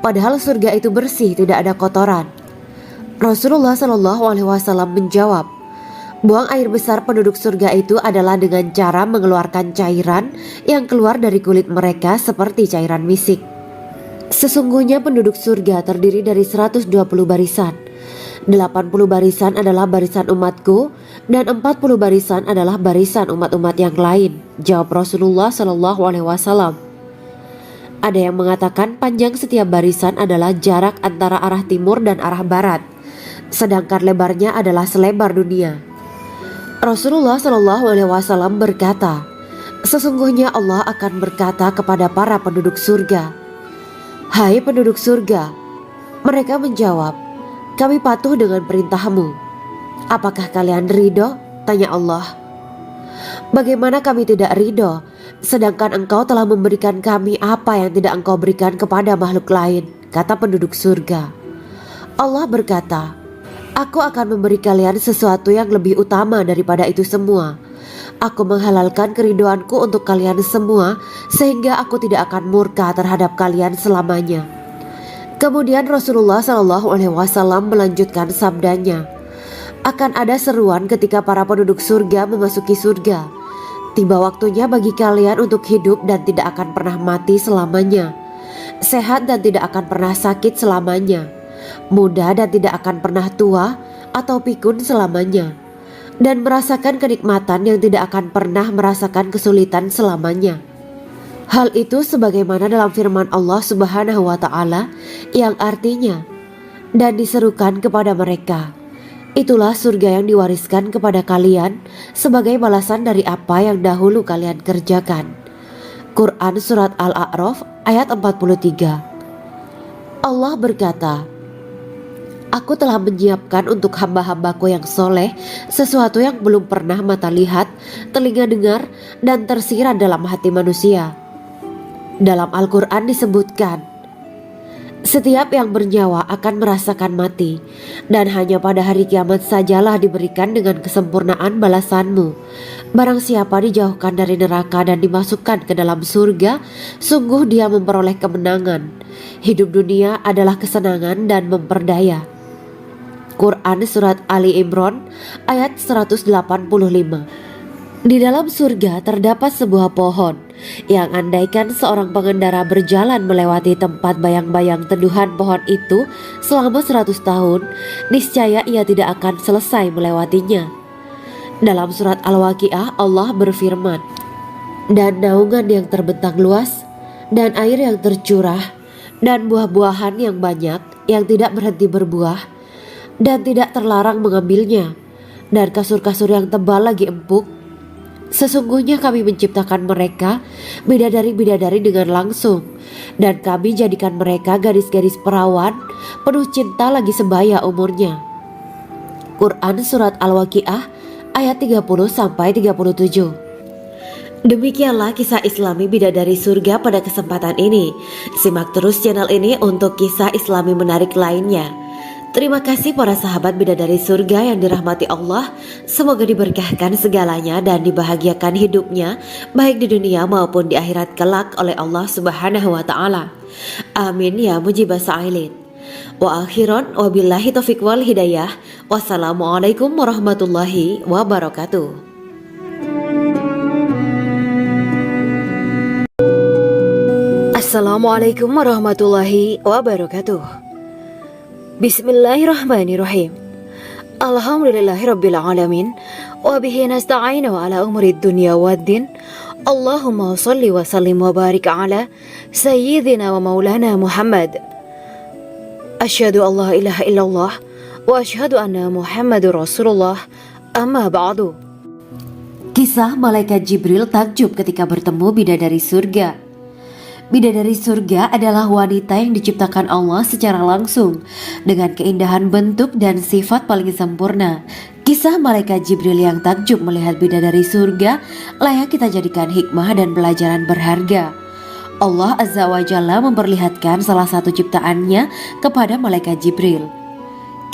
padahal surga itu bersih, tidak ada kotoran. Rasulullah Shallallahu Alaihi Wasallam menjawab, buang air besar penduduk surga itu adalah dengan cara mengeluarkan cairan yang keluar dari kulit mereka seperti cairan misik. Sesungguhnya penduduk surga terdiri dari 120 barisan. 80 barisan adalah barisan umatku dan 40 barisan adalah barisan umat-umat yang lain, jawab Rasulullah Shallallahu Alaihi Wasallam. Ada yang mengatakan panjang setiap barisan adalah jarak antara arah timur dan arah barat, sedangkan lebarnya adalah selebar dunia. Rasulullah Shallallahu Alaihi Wasallam berkata, sesungguhnya Allah akan berkata kepada para penduduk surga, hai penduduk surga. Mereka menjawab, kami patuh dengan perintahmu. Apakah kalian ridho? Tanya Allah. Bagaimana kami tidak ridho, sedangkan engkau telah memberikan kami apa yang tidak engkau berikan kepada makhluk lain, kata penduduk surga. Allah berkata, aku akan memberi kalian sesuatu yang lebih utama daripada itu semua. Aku menghalalkan keridoanku untuk kalian semua, sehingga aku tidak akan murka terhadap kalian selamanya. Kemudian Rasulullah Shallallahu Alaihi Wasallam melanjutkan sabdanya, akan ada seruan ketika para penduduk surga memasuki surga. Tiba waktunya bagi kalian untuk hidup dan tidak akan pernah mati selamanya, sehat dan tidak akan pernah sakit selamanya, muda dan tidak akan pernah tua atau pikun selamanya, dan merasakan kenikmatan yang tidak akan pernah merasakan kesulitan selamanya. Hal itu sebagaimana dalam firman Allah Subhanahu wa Ta'ala yang artinya, dan diserukan kepada mereka, itulah surga yang diwariskan kepada kalian sebagai balasan dari apa yang dahulu kalian kerjakan. Quran Surat Al-A'raf ayat 43. Allah berkata, aku telah menyiapkan untuk hamba-hambaku yang soleh sesuatu yang belum pernah mata lihat, telinga dengar, dan tersirat dalam hati manusia. Dalam Al-Quran disebutkan, setiap yang bernyawa akan merasakan mati, dan hanya pada hari kiamat sajalah diberikan dengan kesempurnaan balasanmu. Barang siapa dijauhkan dari neraka dan dimasukkan ke dalam surga, sungguh dia memperoleh kemenangan. Hidup dunia adalah kesenangan dan memperdaya. Quran Surat Ali Imran ayat 185. Di dalam surga terdapat sebuah pohon yang andaikan seorang pengendara berjalan melewati tempat bayang-bayang teduhan pohon itu selama 100 tahun, niscaya ia tidak akan selesai melewatinya. Dalam surat Al-Waqiah Allah berfirman, dan naungan yang terbentang luas, dan air yang tercurah, dan buah-buahan yang banyak yang tidak berhenti berbuah, dan tidak terlarang mengambilnya, dan kasur-kasur yang tebal lagi empuk. Sesungguhnya kami menciptakan mereka bidadari-bidadari dengan langsung, dan kami jadikan mereka gadis-gadis perawan penuh cinta lagi sebaya umurnya. Quran Surat Al-Waqiah ayat 30-37. Demikianlah kisah Islami bidadari surga pada kesempatan ini. Simak terus channel ini untuk kisah Islami menarik lainnya. Terima kasih para sahabat bidadari surga yang dirahmati Allah. Semoga diberkahkan segalanya dan dibahagiakan hidupnya, baik di dunia maupun di akhirat kelak oleh Allah Subhanahu wa Ta'ala. Amin ya mujibah sa'ilin. Wa akhiran wabillahi taufiq wal hidayah. Wassalamualaikum warahmatullahi wabarakatuh. Assalamualaikum warahmatullahi wabarakatuh. Bismillahirrahmanirrahim. Alhamdulillahirabbil alamin wa bihi nasta'inu ala umuri dunya waddin. Allahumma shalli wa sallim wa barik ala sayyidina wa maulana Muhammad. Asyhadu an la ilaha illallah wa asyhadu anna Muhammadur Rasulullah. Amma ba'du. Kisah malaikat Jibril takjub ketika bertemu bidadari surga. Bidadari surga adalah wanita yang diciptakan Allah secara langsung dengan keindahan bentuk dan sifat paling sempurna. Kisah malaikat Jibril yang takjub melihat bidadari surga layak kita jadikan hikmah dan pelajaran berharga. Allah Azza wa Jalla memperlihatkan salah satu ciptaannya kepada malaikat Jibril.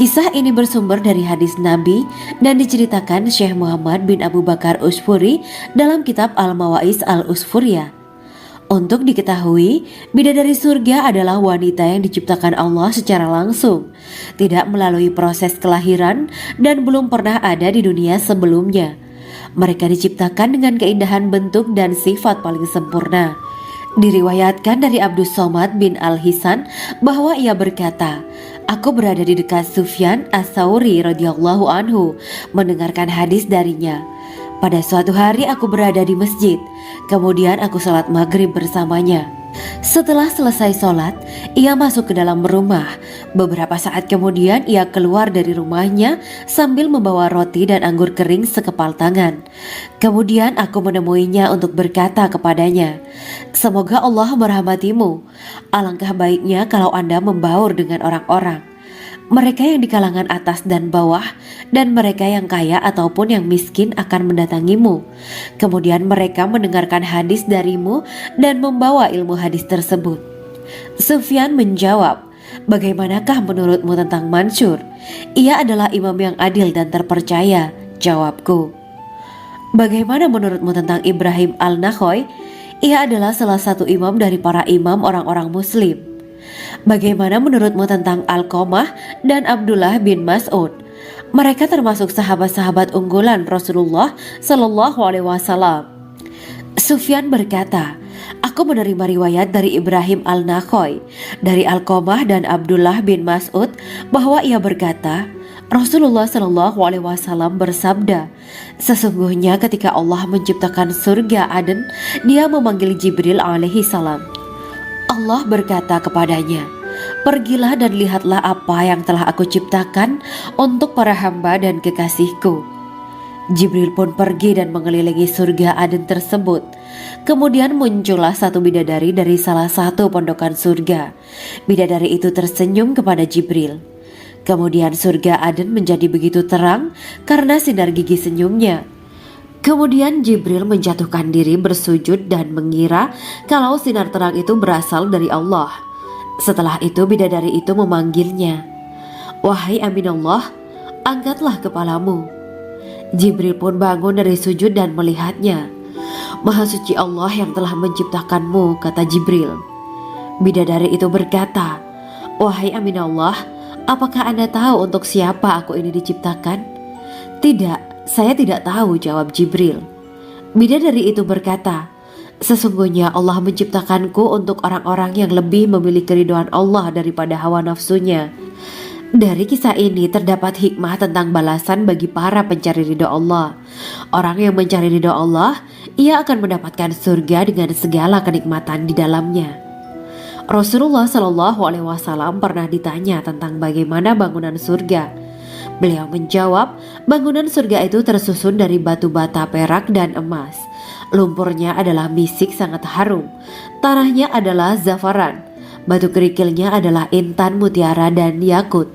Kisah ini bersumber dari hadis Nabi dan diceritakan Syekh Muhammad bin Abu Bakar Usfuri dalam kitab Al-Mawaiz Al-Usfuriyah. Untuk diketahui, bidadari surga adalah wanita yang diciptakan Allah secara langsung, tidak melalui proses kelahiran dan belum pernah ada di dunia sebelumnya. Mereka diciptakan dengan keindahan bentuk dan sifat paling sempurna. Diriwayatkan dari Abdus Somad bin Al-Hisan bahwa ia berkata, "Aku berada di dekat Sufyan Ats-Tsauri radhiyallahu anhu mendengarkan hadis darinya. Pada suatu hari aku berada di masjid, kemudian aku sholat maghrib bersamanya. Setelah selesai sholat, ia masuk ke dalam rumah. Beberapa saat kemudian ia keluar dari rumahnya sambil membawa roti dan anggur kering sekepal tangan. Kemudian aku menemuinya untuk berkata kepadanya, 'Semoga Allah merahmatimu. Alangkah baiknya kalau Anda membaur dengan orang-orang. Mereka yang di kalangan atas dan bawah, dan mereka yang kaya ataupun yang miskin akan mendatangimu. Kemudian mereka mendengarkan hadis darimu dan membawa ilmu hadis tersebut.' Sufyan menjawab, 'Bagaimanakah menurutmu tentang Mansur? Ia adalah imam yang adil dan terpercaya.' Jawabku, 'Bagaimana menurutmu tentang Ibrahim Al-Nakhoy? Ia adalah salah satu imam dari para imam orang-orang muslim.' 'Bagaimana menurutmu tentang Alqamah dan Abdullah bin Mas'ud? Mereka termasuk sahabat-sahabat unggulan Rasulullah Shallallahu Alaihi Wasallam.' Sufyan berkata, 'Aku menerima riwayat dari Ibrahim Al-Nakhoy, dari Alqamah dan Abdullah bin Mas'ud bahwa ia berkata, Rasulullah Shallallahu Alaihi Wasallam bersabda, sesungguhnya ketika Allah menciptakan surga Aden, Dia memanggil Jibril alaihi salam. Allah berkata kepadanya, pergilah dan lihatlah apa yang telah aku ciptakan untuk para hamba dan kekasihku. Jibril pun pergi dan mengelilingi surga Aden tersebut. Kemudian muncullah satu bidadari dari salah satu pondokan surga. Bidadari itu tersenyum kepada Jibril. Kemudian surga Aden menjadi begitu terang karena sinar gigi senyumnya. Kemudian Jibril menjatuhkan diri bersujud dan mengira kalau sinar terang itu berasal dari Allah. Setelah itu bidadari itu memanggilnya, wahai Aminullah, angkatlah kepalamu. Jibril pun bangun dari sujud dan melihatnya. Maha suci Allah yang telah menciptakanmu, kata Jibril. Bidadari itu berkata, wahai Aminullah, apakah Anda tahu untuk siapa aku ini diciptakan? Tidak. Saya tidak tahu, jawab Jibril. Bidadari itu berkata, sesungguhnya Allah menciptakanku untuk orang-orang yang lebih memilih keridhaan Allah daripada hawa nafsunya. Dari kisah ini terdapat hikmah tentang balasan bagi para pencari ridha Allah. Orang yang mencari ridha Allah, ia akan mendapatkan surga dengan segala kenikmatan di dalamnya. Rasulullah Shallallahu Alaihi Wasallam pernah ditanya tentang bagaimana bangunan surga. Beliau menjawab, bangunan surga itu tersusun dari batu bata, perak, dan emas. Lumpurnya adalah misik sangat harum. Tanahnya adalah zafaran. Batu kerikilnya adalah intan, mutiara, dan yakut.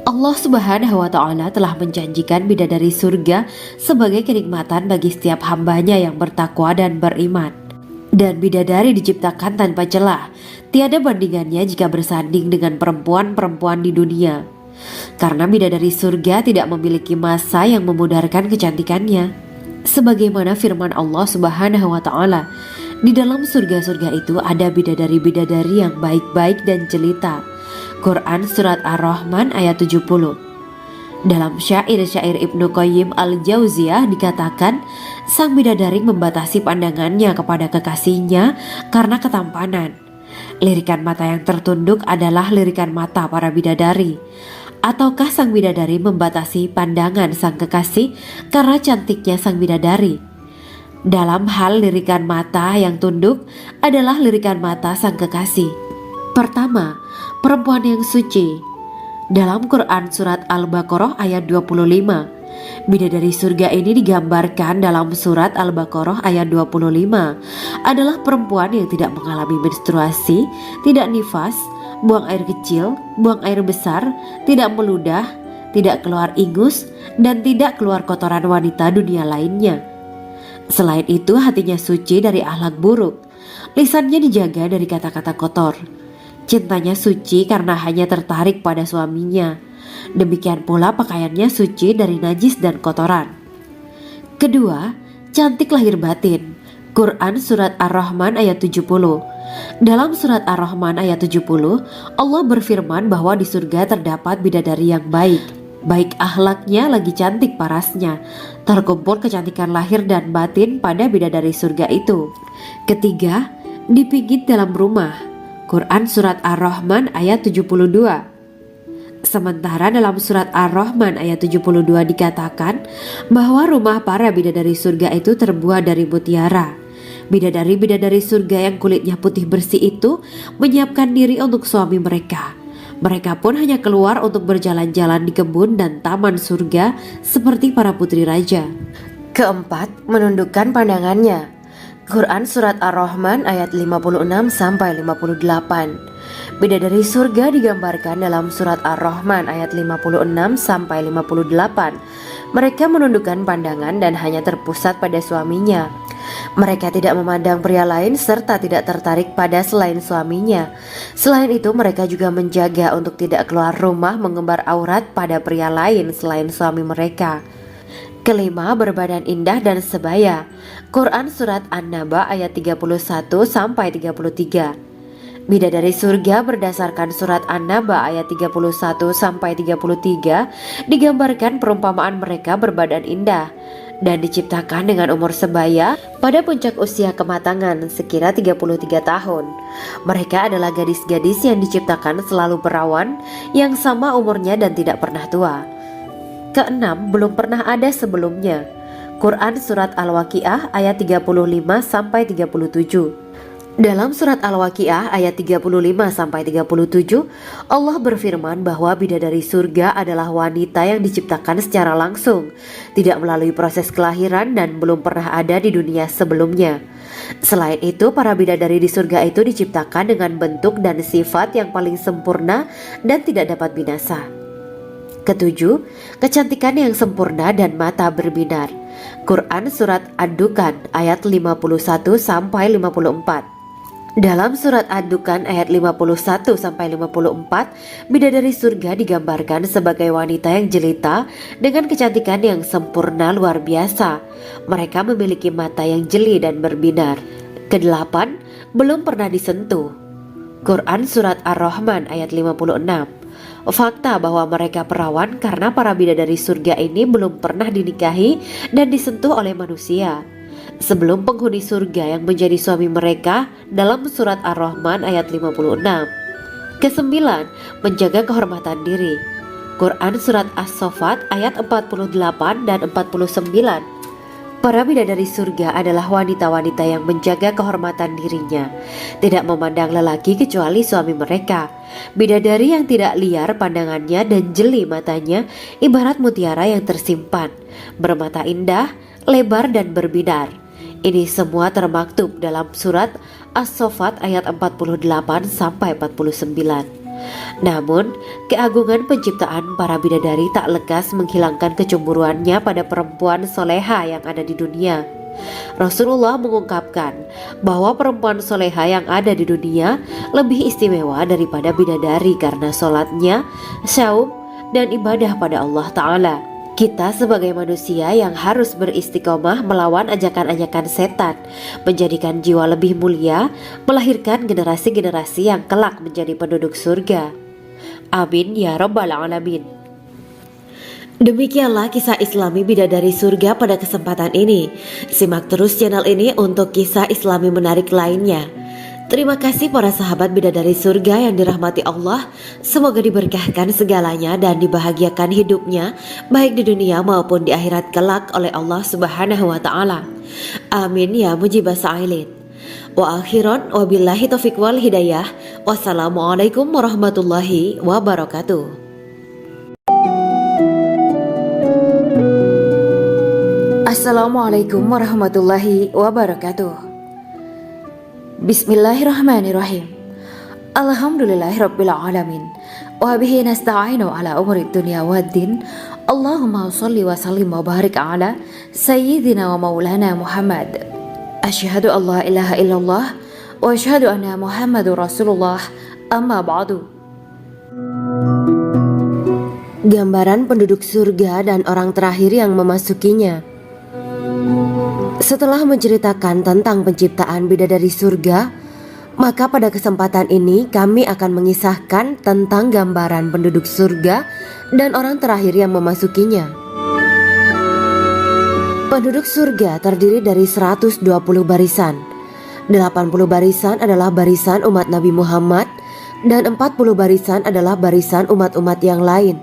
Allah Subhanahu wa Ta'ala telah menjanjikan bidadari surga sebagai kenikmatan bagi setiap hambanya yang bertakwa dan beriman. Dan bidadari diciptakan tanpa celah. Tiada bandingannya jika bersanding dengan perempuan-perempuan di dunia. Karena bidadari surga tidak memiliki masa yang memudarkan kecantikannya. Sebagaimana firman Allah Subhanahu wa Ta'ala, di dalam surga-surga itu ada bidadari-bidadari yang baik-baik dan jelita. Quran Surat Ar-Rahman ayat 70. Dalam syair-syair Ibnu Qayyim Al-Jauziyah dikatakan, sang bidadari membatasi pandangannya kepada kekasihnya karena ketampanan. Lirikan mata yang tertunduk adalah lirikan mata para bidadari. Ataukah sang bidadari membatasi pandangan sang kekasih karena cantiknya sang bidadari? Dalam hal lirikan mata yang tunduk adalah lirikan mata sang kekasih. Pertama, perempuan yang suci. Dalam Quran Surat Al-Baqarah ayat 25, bidadari surga ini digambarkan dalam Surat Al-Baqarah ayat 25 adalah perempuan yang tidak mengalami menstruasi, tidak nifas, buang air kecil, buang air besar, tidak meludah, tidak keluar ingus, dan tidak keluar kotoran wanita dunia lainnya. Selain itu hatinya suci dari akhlak buruk, lisannya dijaga dari kata-kata kotor. Cintanya suci karena hanya tertarik pada suaminya. Demikian pula pakaiannya suci dari najis dan kotoran. Kedua, cantik lahir batin. Quran Surat Ar-Rahman ayat 70. Dalam Surat Ar-Rahman ayat 70, Allah berfirman bahwa di surga terdapat bidadari yang baik. Baik akhlaknya lagi cantik parasnya. Terkumpul kecantikan lahir dan batin pada bidadari surga itu. Ketiga, dipijit dalam rumah. Quran Surat Ar-Rahman ayat 72. Sementara dalam surat Ar-Rahman ayat 72 dikatakan bahwa rumah para bidadari surga itu terbuat dari mutiara. Bidadari-bidadari surga yang kulitnya putih bersih itu menyiapkan diri untuk suami mereka. Mereka pun hanya keluar untuk berjalan-jalan di kebun dan taman surga seperti para putri raja. Keempat, menundukkan pandangannya. Quran Surat Ar-Rahman ayat 56-58. Bidadari surga digambarkan dalam Surat Ar-Rahman ayat 56-58. Mereka menundukkan pandangan dan hanya terpusat pada suaminya. Mereka tidak memandang pria lain serta tidak tertarik pada selain suaminya. Selain itu mereka juga menjaga untuk tidak keluar rumah mengembar aurat pada pria lain selain suami mereka. Kelima, berbadan indah dan sebaya. Quran Surat An-Naba ayat 31-33. Bidadari surga berdasarkan surat An-Naba ayat 31-33 digambarkan perumpamaan mereka berbadan indah dan diciptakan dengan umur sebaya pada puncak usia kematangan sekira 33 tahun. Mereka adalah gadis-gadis yang diciptakan selalu perawan yang sama umurnya dan tidak pernah tua. Keenam, belum pernah ada sebelumnya. Quran Surat Al-Waqiah ayat 35-37. Dalam surat Al-Waqiah ayat 35-37, Allah berfirman bahwa bidadari surga adalah wanita yang diciptakan secara langsung, tidak melalui proses kelahiran dan belum pernah ada di dunia sebelumnya. Selain itu, para bidadari di surga itu diciptakan dengan bentuk dan sifat yang paling sempurna dan tidak dapat binasa. Ketujuh, kecantikan yang sempurna dan mata berbinar. Quran Surat Ad-Dukan ayat 51-54. Dalam surat Ad-Dukan ayat 51-54, bidadari surga digambarkan sebagai wanita yang jelita dengan kecantikan yang sempurna luar biasa. Mereka memiliki mata yang jeli dan berbinar. Kedelapan, belum pernah disentuh. Quran Surat Ar-Rahman ayat 56. Fakta bahwa mereka perawan karena para bidadari surga ini belum pernah dinikahi dan disentuh oleh manusia sebelum penghuni surga yang menjadi suami mereka dalam surat Ar-Rahman ayat 56. Kesembilan, menjaga kehormatan diri. Quran Surat As-Saffat ayat 48 dan 49. Para bidadari surga adalah wanita-wanita yang menjaga kehormatan dirinya, tidak memandang lelaki kecuali suami mereka. Bidadari yang tidak liar pandangannya dan jeli matanya ibarat mutiara yang tersimpan, bermata indah, lebar dan berbinar. Ini semua termaktub dalam surat As-Saffat ayat 48-49. Namun, keagungan penciptaan para bidadari tak lekas menghilangkan kecemburuannya pada perempuan soleha yang ada di dunia. Rasulullah mengungkapkan bahwa perempuan soleha yang ada di dunia lebih istimewa daripada bidadari karena sholatnya, saum, dan ibadah pada Allah Ta'ala. Kita sebagai manusia yang harus beristiqomah melawan ajakan-ajakan setan, menjadikan jiwa lebih mulia, melahirkan generasi-generasi yang kelak menjadi penduduk surga. Amin ya Rabbal Alamin. Demikianlah kisah Islami bidadari surga pada kesempatan ini. Simak terus channel ini untuk kisah Islami menarik lainnya. Terima kasih para sahabat bidadari surga yang dirahmati Allah. Semoga diberkahkan segalanya dan dibahagiakan hidupnya baik di dunia maupun di akhirat kelak oleh Allah Subhanahu wa taala. Amin ya mujibas sa'ilin. Wa akhiran wabillahi taufiq wal hidayah. Wassalamualaikum warahmatullahi wabarakatuh. Assalamualaikum warahmatullahi wabarakatuh. Bismillahirrahmanirrahim. Alhamdulillahirabbil alamin. Wa bihi nasta'inu ala umuri dunya waddin. Allahumma shalli wa sallim wa barik ala sayyidina wa maulana Muhammad. Asyhadu an la ilaha illallah wa asyhadu anna Muhammadur Rasulullah. Amma ba'du. Gambaran penduduk surga dan orang terakhir yang memasukinya. Setelah menceritakan tentang penciptaan bidadari surga, maka pada kesempatan ini kami akan mengisahkan tentang gambaran penduduk surga dan orang terakhir yang memasukinya. Penduduk surga terdiri dari 120 barisan. 80 barisan adalah barisan umat Nabi Muhammad dan 40 barisan adalah barisan umat-umat yang lain.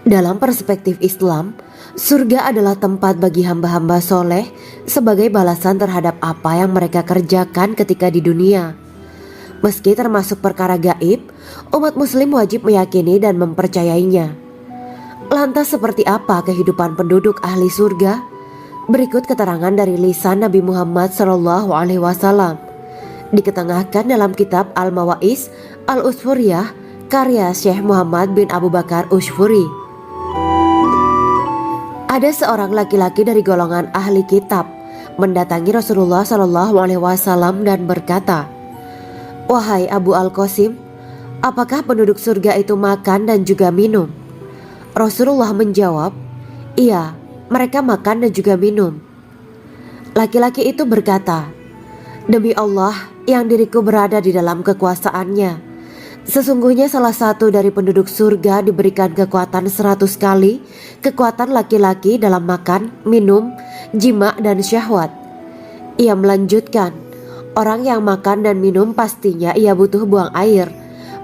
Dalam perspektif Islam, surga adalah tempat bagi hamba-hamba soleh sebagai balasan terhadap apa yang mereka kerjakan ketika di dunia. Meski termasuk perkara gaib, umat muslim wajib meyakini dan mempercayainya. Lantas seperti apa kehidupan penduduk ahli surga? Berikut keterangan dari lisan Nabi Muhammad SAW, diketengahkan dalam kitab Al-Mawaiz Al-Usfuriyah karya Syekh Muhammad bin Abu Bakar Ushfuri. Ada seorang laki-laki dari golongan ahli kitab mendatangi Rasulullah SAW dan berkata, "Wahai Abu Al-Qasim, apakah penduduk surga itu makan dan juga minum?" Rasulullah menjawab, "Iya, mereka makan dan juga minum." Laki-laki itu berkata, "Demi Allah yang diriku berada di dalam kekuasaannya, sesungguhnya salah satu dari penduduk surga diberikan kekuatan 100 kali kekuatan laki-laki dalam makan, minum, jima dan syahwat." Ia melanjutkan, "Orang yang makan dan minum pastinya ia butuh buang air,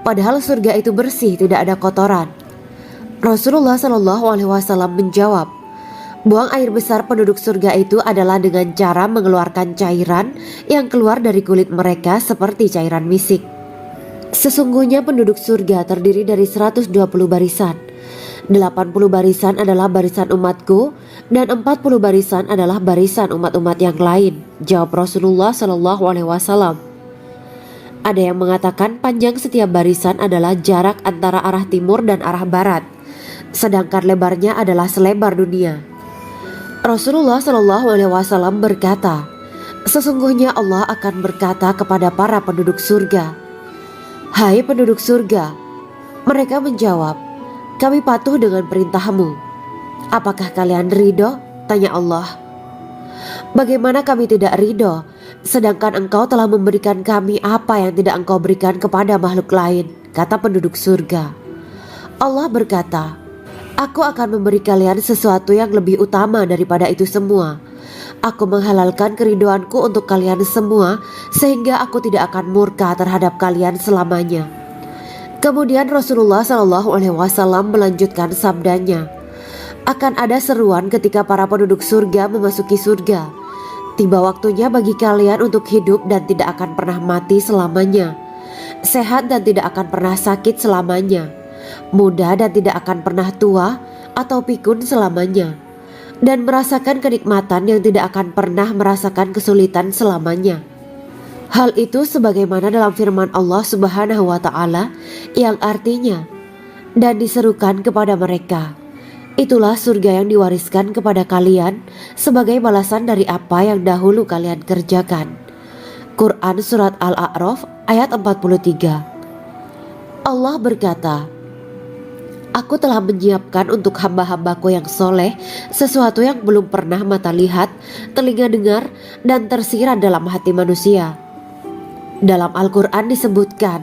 padahal surga itu bersih, tidak ada kotoran." Rasulullah SAW menjawab, "Buang air besar penduduk surga itu adalah dengan cara mengeluarkan cairan yang keluar dari kulit mereka seperti cairan misik." Sesungguhnya penduduk surga terdiri dari 120 barisan. 80 barisan adalah barisan umatku dan 40 barisan adalah barisan umat-umat yang lain, jawab Rasulullah SAW. Ada yang mengatakan panjang setiap barisan adalah jarak antara arah timur dan arah barat, sedangkan lebarnya adalah selebar dunia. Rasulullah SAW berkata, "Sesungguhnya Allah akan berkata kepada para penduduk surga, 'Hai penduduk surga,' mereka menjawab, 'Kami patuh dengan perintahmu.' 'Apakah kalian ridho?' tanya Allah. 'Bagaimana kami tidak ridho, sedangkan engkau telah memberikan kami apa yang tidak engkau berikan kepada makhluk lain,' kata penduduk surga. Allah berkata, 'Aku akan memberi kalian sesuatu yang lebih utama daripada itu semua. Aku menghalalkan keridoanku untuk kalian semua sehingga aku tidak akan murka terhadap kalian selamanya.'" Kemudian Rasulullah SAW melanjutkan sabdanya, "Akan ada seruan ketika para penduduk surga memasuki surga. Tiba waktunya bagi kalian untuk hidup dan tidak akan pernah mati selamanya, sehat dan tidak akan pernah sakit selamanya, muda dan tidak akan pernah tua atau pikun selamanya, dan merasakan kenikmatan yang tidak akan pernah merasakan kesulitan selamanya." Hal itu sebagaimana dalam firman Allah Subhanahu wa Ta'ala yang artinya, "Dan diserukan kepada mereka, itulah surga yang diwariskan kepada kalian sebagai balasan dari apa yang dahulu kalian kerjakan." Quran Surat Al-A'raf ayat 43. Allah berkata, "Aku telah menyiapkan untuk hamba-hambaku yang soleh sesuatu yang belum pernah mata lihat, telinga dengar, dan tersirat dalam hati manusia." Dalam Al-Quran disebutkan,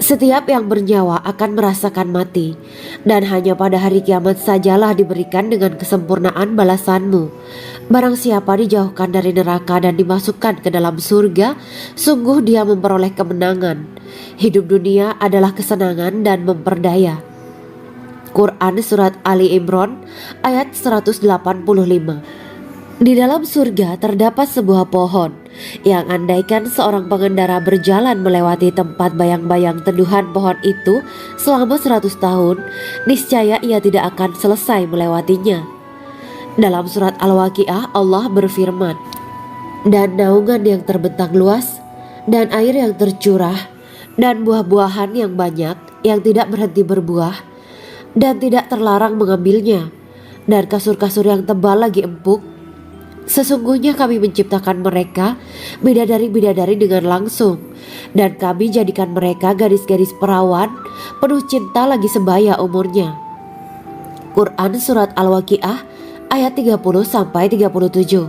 "Setiap yang bernyawa akan merasakan mati, dan hanya pada hari kiamat sajalah diberikan dengan kesempurnaan balasanmu. Barang siapa dijauhkan dari neraka dan dimasukkan ke dalam surga, sungguh dia memperoleh kemenangan. Hidup dunia adalah kesenangan dan memperdaya." Quran Surat Ali Imran ayat 185. Di dalam surga terdapat sebuah pohon yang andaikan seorang pengendara berjalan melewati tempat bayang-bayang teduhan pohon itu selama 100 tahun, niscaya ia tidak akan selesai melewatinya. Dalam surat Al-Waqiah Allah berfirman, "Dan naungan yang terbentang luas, dan air yang tercurah, dan buah-buahan yang banyak yang tidak berhenti berbuah, dan tidak terlarang mengambilnya, dan kasur-kasur yang tebal lagi empuk. Sesungguhnya kami menciptakan mereka bidadari-bidadari dengan langsung, dan kami jadikan mereka gadis-gadis perawan penuh cinta lagi sebaya umurnya." Quran Surat Al-Waqiah ayat 30-37.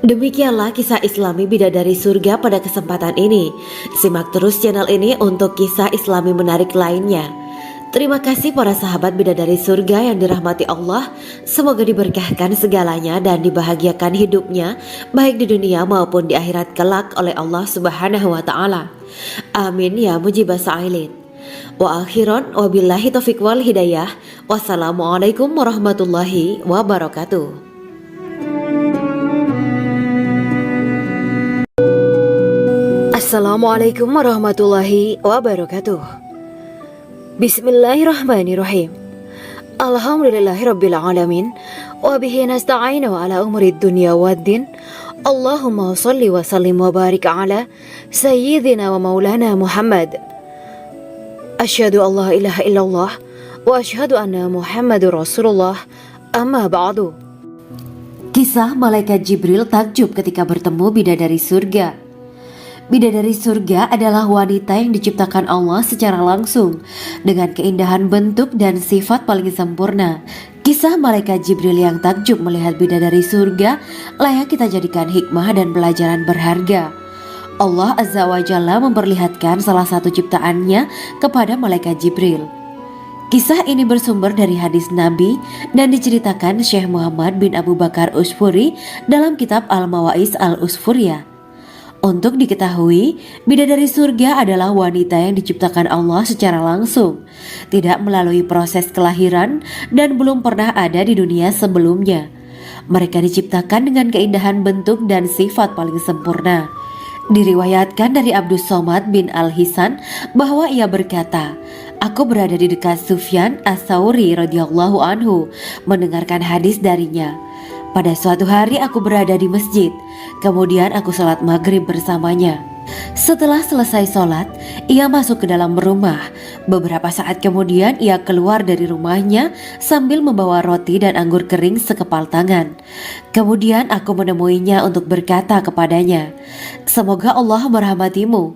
Demikianlah kisah Islami Bidadari Surga pada kesempatan ini. Simak terus channel ini untuk kisah Islami menarik lainnya. Terima kasih para sahabat Bidadari Surga yang dirahmati Allah. Semoga diberkahkan segalanya dan dibahagiakan hidupnya, baik di dunia maupun di akhirat kelak oleh Allah Subhanahu wa Ta'ala. Amin ya mujibah sa'ilin. Wa akhiran wabillahi taufiq wal hidayah. Wassalamualaikum warahmatullahi wabarakatuh. Assalamualaikum warahmatullahi wabarakatuh. Bismillahirrahmanirrahim. Alhamdulillahirabbil alamin wa bihi nasta'inu ala umurid dunya waddin. Allahumma shalli wa sallim wa barik ala sayyidina wa maulana Muhammad. Asyhadu an la ilaha illallah wa asyhadu anna Muhammadur Rasulullah. Amma ba'du. Kisah malaikat Jibril takjub ketika bertemu bidadari surga. Bidadari surga adalah wanita yang diciptakan Allah secara langsung dengan keindahan bentuk dan sifat paling sempurna. Kisah malaikat Jibril yang takjub melihat bidadari surga layak kita jadikan hikmah dan pelajaran berharga. Allah Azza wa Jalla memperlihatkan salah satu ciptaannya kepada malaikat Jibril. Kisah ini bersumber dari hadis Nabi dan diceritakan Syekh Muhammad bin Abu Bakar Usfuri dalam kitab Al-Mawaiz Al-Usfuriyah. Untuk diketahui, bidadari surga adalah wanita yang diciptakan Allah secara langsung, tidak melalui proses kelahiran dan belum pernah ada di dunia sebelumnya. Mereka diciptakan dengan keindahan bentuk dan sifat paling sempurna. Diriwayatkan dari Abdus Somad bin Al-Hisan bahwa ia berkata, "Aku berada di dekat Sufyan As-Sauri radhiyallahu anhu mendengarkan hadis darinya. Pada suatu hari aku berada di masjid, kemudian aku sholat maghrib bersamanya. Setelah selesai sholat, ia masuk ke dalam rumah. Beberapa saat kemudian ia keluar dari rumahnya sambil membawa roti dan anggur kering sekepal tangan. Kemudian aku menemuinya untuk berkata kepadanya, 'Semoga Allah merahmatimu.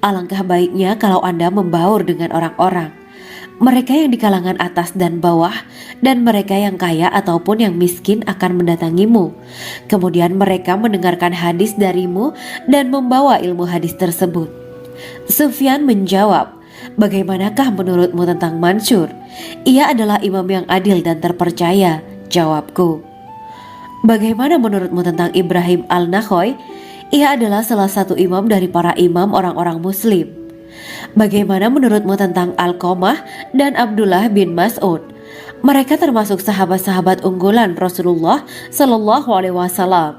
Alangkah baiknya kalau Anda membaur dengan orang-orang. Mereka yang di kalangan atas dan bawah, dan mereka yang kaya ataupun yang miskin akan mendatangimu. Kemudian mereka mendengarkan hadis darimu dan membawa ilmu hadis tersebut.' Sufyan menjawab, 'Bagaimanakah menurutmu tentang Mansur? Ia adalah imam yang adil dan terpercaya.' Jawabku, 'Bagaimana menurutmu tentang Ibrahim Al-Nakhoy? Ia adalah salah satu imam dari para imam orang-orang muslim.' Bagaimana menurutmu tentang Alqamah dan Abdullah bin Mas'ud? Mereka termasuk sahabat-sahabat unggulan Rasulullah Sallallahu Alaihi Wasallam.'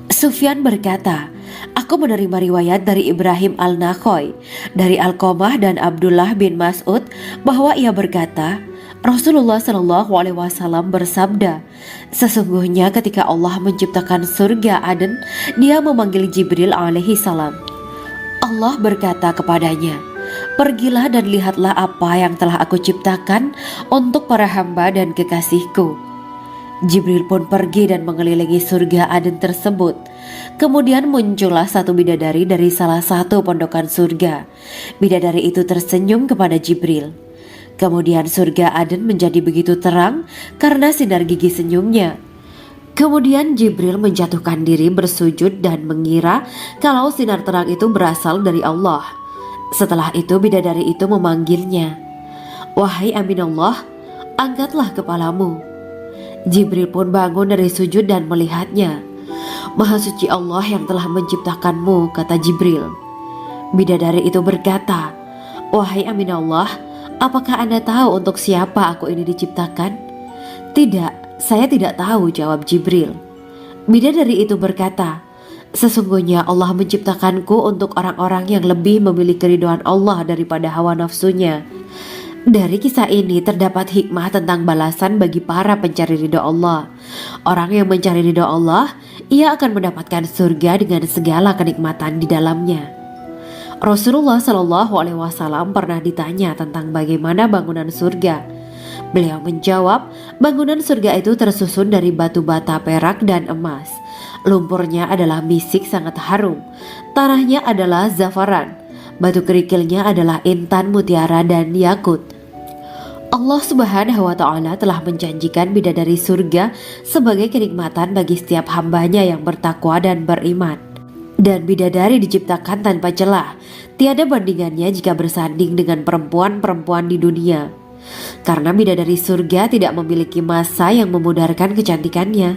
Sufyan berkata, 'Aku menerima riwayat dari Ibrahim Al-Nakhoy, dari Alqamah dan Abdullah bin Mas'ud bahwa ia berkata, Rasulullah Sallallahu Alaihi Wasallam bersabda, sesungguhnya ketika Allah menciptakan surga Aden, Dia memanggil Jibril alaihi salam. Allah berkata kepadanya, pergilah dan lihatlah apa yang telah aku ciptakan untuk para hamba dan kekasihku. Jibril pun pergi dan mengelilingi surga Aden tersebut. Kemudian muncullah satu bidadari dari salah satu pondokan surga. Bidadari itu tersenyum kepada Jibril. Kemudian surga Aden menjadi begitu terang karena sinar gigi senyumnya. Kemudian Jibril menjatuhkan diri bersujud dan mengira kalau sinar terang itu berasal dari Allah. Setelah itu bidadari itu memanggilnya, wahai Aminullah, angkatlah kepalamu. Jibril pun bangun dari sujud dan melihatnya. Maha suci Allah yang telah menciptakanmu, kata Jibril. Bidadari itu berkata, wahai Aminullah, apakah Anda tahu untuk siapa aku ini diciptakan? Tidak, saya tidak tahu, jawab Jibril. Bidadari itu berkata, sesungguhnya Allah menciptakanku untuk orang-orang yang lebih memilih keridhaan Allah daripada hawa nafsunya. Dari kisah ini terdapat hikmah tentang balasan bagi para pencari ridha Allah. Orang yang mencari ridha Allah, ia akan mendapatkan surga dengan segala kenikmatan di dalamnya. Rasulullah Shallallahu Alaihi Wasallam pernah ditanya tentang bagaimana bangunan surga. Beliau menjawab, bangunan surga itu tersusun dari batu bata, perak, dan emas. Lumpurnya adalah misik sangat harum. Tanahnya adalah zafaran. Batu kerikilnya adalah intan, mutiara, dan yakut. Allah Subhanahu wa Ta'ala telah menjanjikan bidadari surga sebagai kenikmatan bagi setiap hambanya yang bertakwa dan beriman. Dan bidadari diciptakan tanpa celah, tiada bandingannya jika bersanding dengan perempuan-perempuan di dunia. Karena bidadari surga tidak memiliki masa yang memudarkan kecantikannya.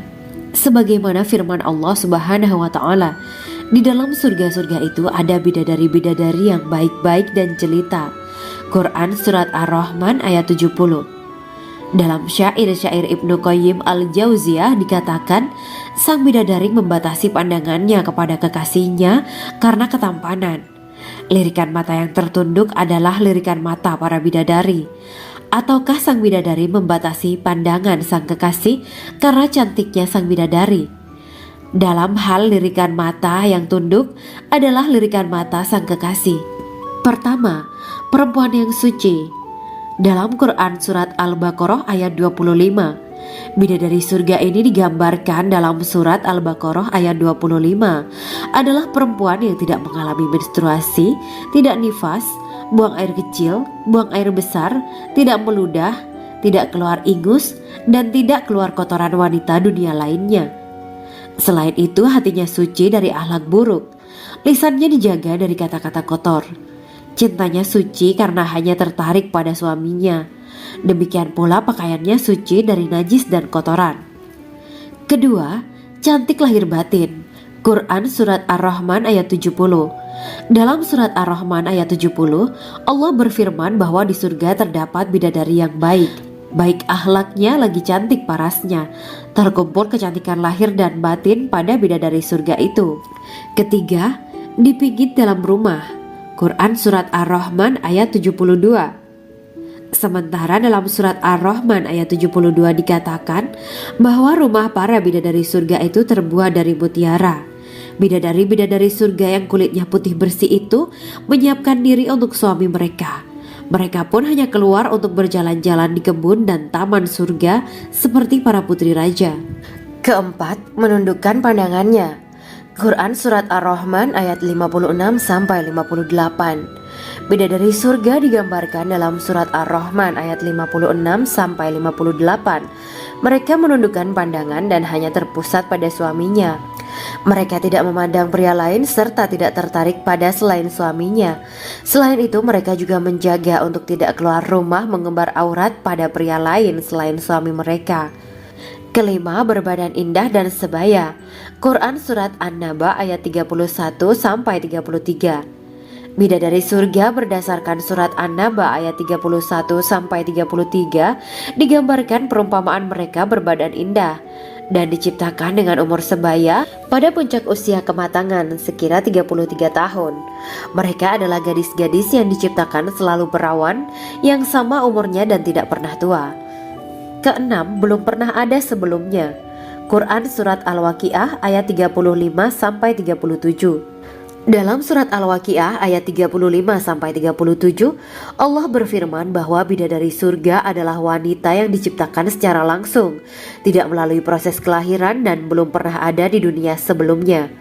Sebagaimana firman Allah Subhanahu wa Ta'ala, di dalam surga-surga itu ada bidadari-bidadari yang baik-baik dan jelita. Quran Surat Ar-Rahman ayat 70. Dalam syair-syair Ibnu Qayyim al-Jauziyah dikatakan, sang bidadari membatasi pandangannya kepada kekasihnya karena ketampanan. Lirikan mata yang tertunduk adalah lirikan mata para bidadari. Ataukah sang bidadari membatasi pandangan sang kekasih karena cantiknya sang bidadari? Dalam hal lirikan mata yang tunduk adalah lirikan mata sang kekasih. Pertama, perempuan yang suci. Dalam Quran Surat Al-Baqarah ayat 25, bidadari surga ini digambarkan dalam Surat Al-Baqarah ayat 25 adalah perempuan yang tidak mengalami menstruasi, tidak nifas, buang air kecil, buang air besar, tidak meludah, tidak keluar ingus, dan tidak keluar kotoran wanita dunia lainnya. Selain itu, hatinya suci dari akhlak buruk, lisannya dijaga dari kata-kata kotor. Cintanya suci karena hanya tertarik pada suaminya. Demikian pula pakaiannya suci dari najis dan kotoran. Kedua, cantik lahir batin. Quran Surat Ar-Rahman ayat 70. Dalam Surat Ar-Rahman ayat 70, Allah berfirman bahwa di surga terdapat bidadari yang baik. Baik akhlaknya lagi cantik parasnya. Terkumpul kecantikan lahir dan batin pada bidadari surga itu. Ketiga, dipijit dalam rumah. Quran Surat Ar-Rahman ayat 72. Sementara dalam Surat Ar-Rahman ayat 72 dikatakan bahwa rumah para bidadari surga itu terbuat dari mutiara. Bidadari-bidadari surga yang kulitnya putih bersih itu menyiapkan diri untuk suami mereka. Mereka pun hanya keluar untuk berjalan-jalan di kebun dan taman surga seperti para putri raja. Keempat, menundukkan pandangannya. Quran Surat Ar-Rahman ayat 56-58. Bidadari surga digambarkan dalam Surat Ar-Rahman ayat 56-58. Mereka menundukkan pandangan dan hanya terpusat pada suaminya. Mereka tidak memandang pria lain serta tidak tertarik pada selain suaminya. Selain itu, mereka juga menjaga untuk tidak keluar rumah mengembar aurat pada pria lain selain suami mereka. Kelima, berbadan indah dan sebaya. Quran Surat An-Naba ayat 31-33. Bidadari surga berdasarkan Surat An-Naba ayat 31-33 digambarkan perumpamaan mereka berbadan indah dan diciptakan dengan umur sebaya pada puncak usia kematangan sekira 33 tahun. Mereka adalah gadis-gadis yang diciptakan selalu perawan yang sama umurnya dan tidak pernah tua. Keenam, belum pernah ada sebelumnya. Quran Surat Al-Waqiah ayat 35-37. Dalam Surat Al-Waqiah ayat 35-37, Allah berfirman bahwa bidadari surga adalah wanita yang diciptakan secara langsung, tidak melalui proses kelahiran dan belum pernah ada di dunia sebelumnya.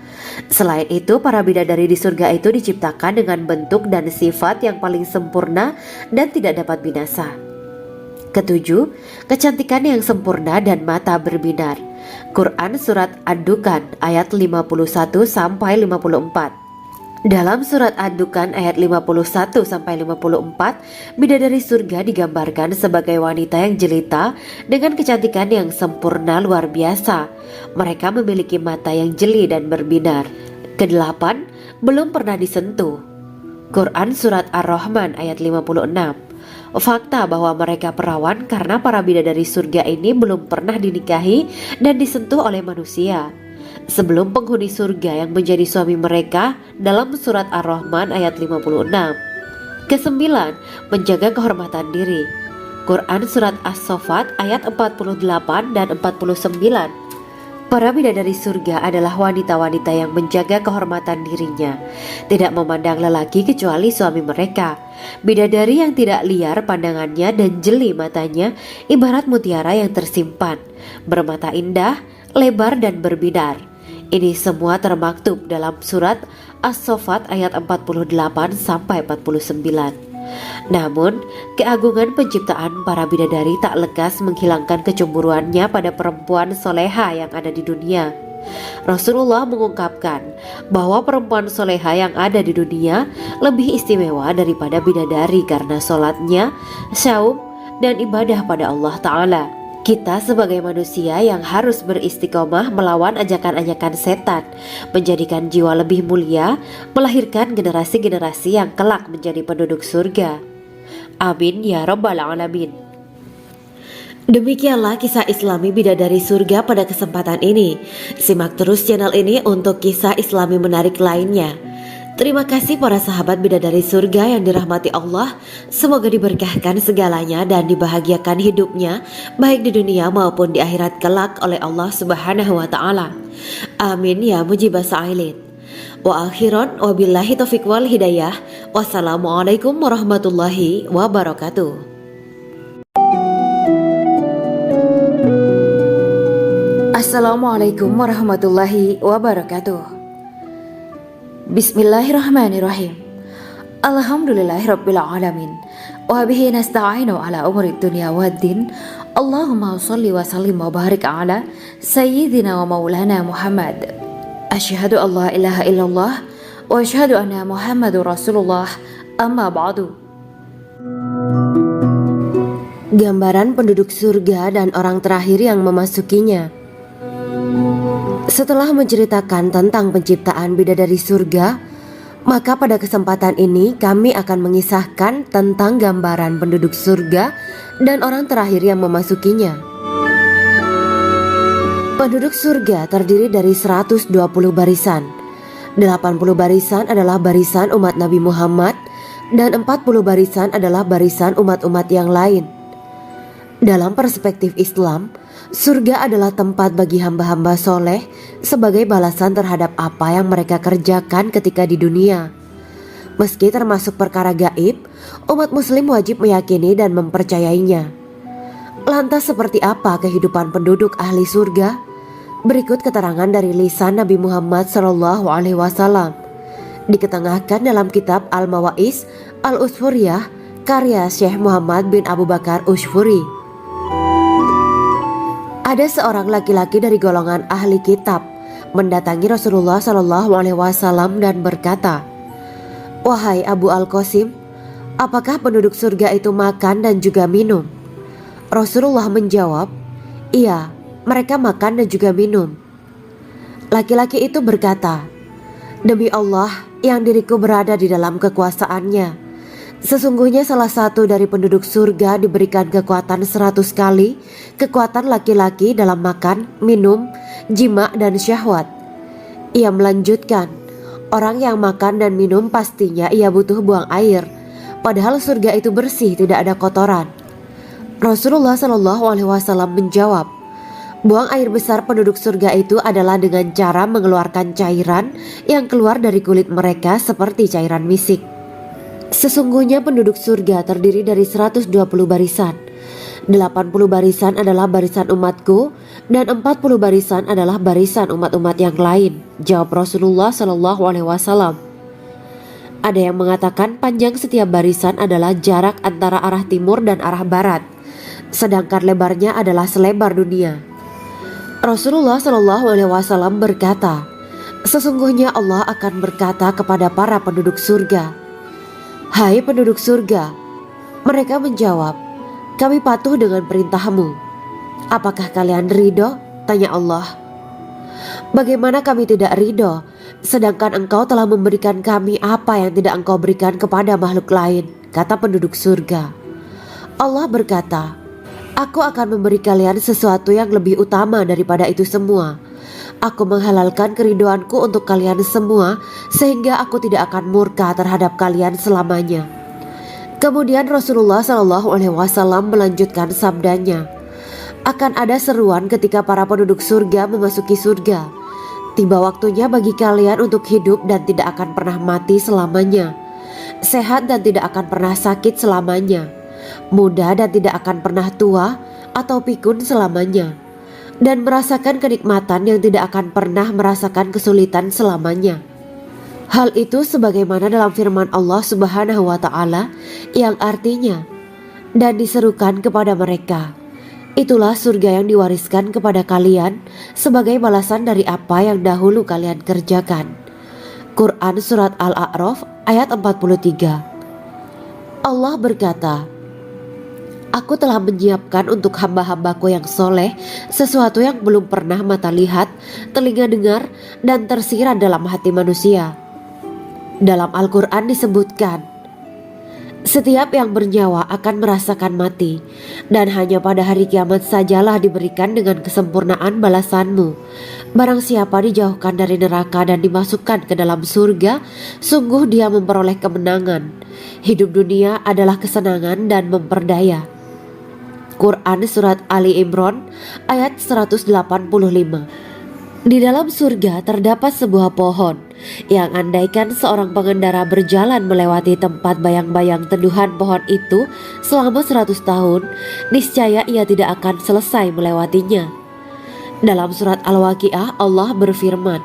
Selain itu, para bidadari di surga itu diciptakan dengan bentuk dan sifat yang paling sempurna dan tidak dapat binasa. Ketujuh, kecantikan yang sempurna dan mata berbinar. Quran Surat Ad-Dukhan ayat 51-54. Dalam Surat Ad-Dukhan ayat 51-54, bidadari surga digambarkan sebagai wanita yang jelita dengan kecantikan yang sempurna luar biasa. Mereka memiliki mata yang jeli dan berbinar. Kedelapan, belum pernah disentuh. Quran Surat Ar-Rahman ayat 56. Fakta bahwa mereka perawan karena para bidadari surga ini belum pernah dinikahi dan disentuh oleh manusia sebelum penghuni surga yang menjadi suami mereka dalam Surat Ar-Rahman ayat 56. Kesembilan, menjaga kehormatan diri. Quran Surat As-Saffat ayat 48 dan 49. Para bidadari surga adalah wanita-wanita yang menjaga kehormatan dirinya, tidak memandang lelaki kecuali suami mereka. Bidadari yang tidak liar pandangannya dan jeli matanya ibarat mutiara yang tersimpan, bermata indah, lebar dan berbinar. Ini semua termaktub dalam Surat As-Saffat ayat 48-49. Namun, keagungan penciptaan para bidadari tak lekas menghilangkan kecemburuannya pada perempuan soleha yang ada di dunia. Rasulullah mengungkapkan bahwa perempuan soleha yang ada di dunia lebih istimewa daripada bidadari karena sholatnya, saum, dan ibadah pada Allah Ta'ala. Kita sebagai manusia yang harus beristiqomah melawan ajakan-ajakan setan, menjadikan jiwa lebih mulia, melahirkan generasi-generasi yang kelak menjadi penduduk surga. Amin ya Rabbal Alamin. Demikianlah kisah Islami bidadari surga pada kesempatan ini. Simak terus channel ini untuk kisah Islami menarik lainnya. Terima kasih para sahabat bidadari surga yang dirahmati Allah. Semoga diberkahkan segalanya dan dibahagiakan hidupnya, baik di dunia maupun di akhirat kelak oleh Allah Subhanahu wa Ta'ala. Amin ya mujibah sa'ilin. Wa akhiran wabillahi taufiq wal hidayah. Wassalamualaikum warahmatullahi wabarakatuh. Assalamualaikum warahmatullahi wabarakatuh. Bismillahirrahmanirrahim. Alhamdulillahirabbil alamin. Wa bihi nasta'inu ala umuri dunya waddin. Allahumma shalli wa sallim wa barik ala sayyidina wa maulana Muhammad. Asyhadu an la ilaha illallah wa asyhadu anna Muhammadur Rasulullah. Amma ba'du. Gambaran penduduk surga dan orang terakhir yang memasukinya. Setelah menceritakan tentang penciptaan bidadari surga, maka pada kesempatan ini kami akan mengisahkan tentang gambaran penduduk surga dan orang terakhir yang memasukinya. Penduduk surga terdiri dari 120 barisan. 80 barisan adalah barisan umat Nabi Muhammad dan 40 barisan adalah barisan umat-umat yang lain. Dalam perspektif Islam, surga adalah tempat bagi hamba-hamba soleh sebagai balasan terhadap apa yang mereka kerjakan ketika di dunia. Meski termasuk perkara gaib, umat muslim wajib meyakini dan mempercayainya. Lantas seperti apa kehidupan penduduk ahli surga? Berikut keterangan dari lisan Nabi Muhammad SAW, diketengahkan dalam kitab Al-Mawa'is Al-Usfuriyah karya Syekh Muhammad bin Abu Bakar Usfuri. Ada seorang laki-laki dari golongan ahli kitab mendatangi Rasulullah SAW dan berkata, "Wahai Abu Al-Qasim, apakah penduduk surga itu makan dan juga minum?" Rasulullah menjawab, "Iya, mereka makan dan juga minum." Laki-laki itu berkata, "Demi Allah yang diriku berada di dalam kekuasaannya, sesungguhnya salah satu dari penduduk surga diberikan kekuatan 100 kali kekuatan laki-laki dalam makan, minum, jima, dan syahwat." Ia melanjutkan, "Orang yang makan dan minum pastinya ia butuh buang air, padahal surga itu bersih, tidak ada kotoran." Rasulullah SAW menjawab, "Buang air besar penduduk surga itu adalah dengan cara mengeluarkan cairan yang keluar dari kulit mereka seperti cairan misik." Sesungguhnya penduduk surga terdiri dari 120 barisan. 80 barisan adalah barisan umatku dan 40 barisan adalah barisan umat-umat yang lain, jawab Rasulullah SAW. Ada yang mengatakan panjang setiap barisan adalah jarak antara arah timur dan arah barat, sedangkan lebarnya adalah selebar dunia. Rasulullah SAW berkata, "Sesungguhnya Allah akan berkata kepada para penduduk surga, 'Hai penduduk surga,' mereka menjawab, 'Kami patuh dengan perintahmu.' 'Apakah kalian ridho?' tanya Allah. 'Bagaimana kami tidak ridho, sedangkan engkau telah memberikan kami apa yang tidak engkau berikan kepada makhluk lain,' kata penduduk surga. Allah berkata, 'Aku akan memberi kalian sesuatu yang lebih utama daripada itu semua. Aku menghalalkan keridoanku untuk kalian semua sehingga aku tidak akan murka terhadap kalian selamanya.'" Kemudian Rasulullah SAW melanjutkan sabdanya, "Akan ada seruan ketika para penduduk surga memasuki surga. Tiba waktunya bagi kalian untuk hidup dan tidak akan pernah mati selamanya, sehat dan tidak akan pernah sakit selamanya, muda dan tidak akan pernah tua atau pikun selamanya, dan merasakan kenikmatan yang tidak akan pernah merasakan kesulitan selamanya." Hal itu sebagaimana dalam firman Allah Subhanahu wa taala yang artinya, dan diserukan kepada mereka, itulah surga yang diwariskan kepada kalian sebagai balasan dari apa yang dahulu kalian kerjakan. Quran Surat Al-A'raf ayat 43. Allah berkata, Aku telah menyiapkan untuk hamba-hambaku yang soleh sesuatu yang belum pernah mata lihat, telinga dengar, dan tersirat dalam hati manusia. Dalam Al-Quran disebutkan, setiap yang bernyawa akan merasakan mati, dan hanya pada hari kiamat sajalah diberikan dengan kesempurnaan balasanmu. Barang siapa dijauhkan dari neraka dan dimasukkan ke dalam surga, sungguh dia memperoleh kemenangan. Hidup dunia adalah kesenangan dan memperdaya. Quran Surat Ali Imran ayat 185. Di dalam surga terdapat sebuah pohon yang andaikan seorang pengendara berjalan melewati tempat bayang-bayang teduhan pohon itu selama 100 tahun, niscaya ia tidak akan selesai melewatinya. Dalam surat Al-Waqiah Allah berfirman,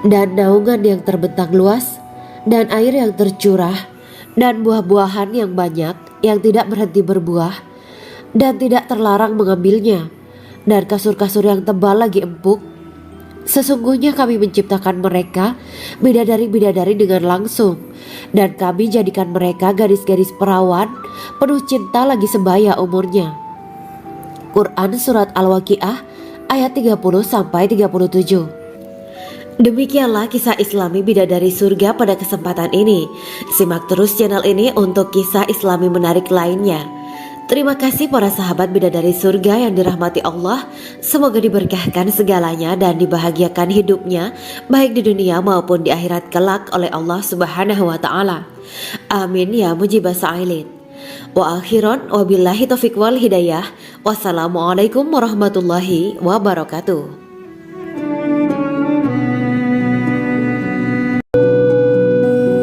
dan naungan yang terbentang luas, dan air yang tercurah, dan buah-buahan yang banyak yang tidak berhenti berbuah, dan tidak terlarang mengambilnya, dan kasur-kasur yang tebal lagi empuk. Sesungguhnya kami menciptakan mereka bidadari-bidadari dengan langsung, dan kami jadikan mereka gadis-gadis perawan penuh cinta lagi sebaya umurnya. Quran Surat Al-Waqiah ayat 30-37. Demikianlah kisah Islami bidadari surga pada kesempatan ini. Simak terus channel ini untuk kisah Islami menarik lainnya. Terima kasih para sahabat bidadari surga yang dirahmati Allah. Semoga diberkahkan segalanya dan dibahagiakan hidupnya baik di dunia maupun di akhirat kelak oleh Allah Subhanahu wa taala. Amin ya mujibah sa'ilin. Wa akhiran wabillahi taufiq wal hidayah. Wassalamualaikum warahmatullahi wabarakatuh.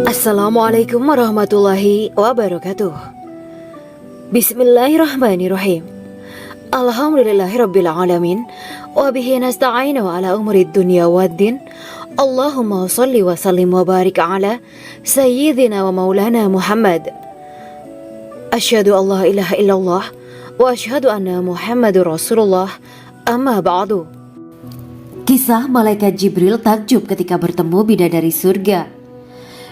Assalamualaikum warahmatullahi wabarakatuh. Bismillahirrahmanirrahim. Alhamdulillahirabbil alamin wa bihi nasta'inu ala umuri dunya waddin. Allahumma shalli wa sallim wa barik ala sayyidina wa maulana Muhammad. Asyhadu an la ilaha illallah wa asyhadu anna Muhammadur Rasulullah. Amma ba'du. Kisah malaikat Jibril takjub ketika bertemu bidadari surga.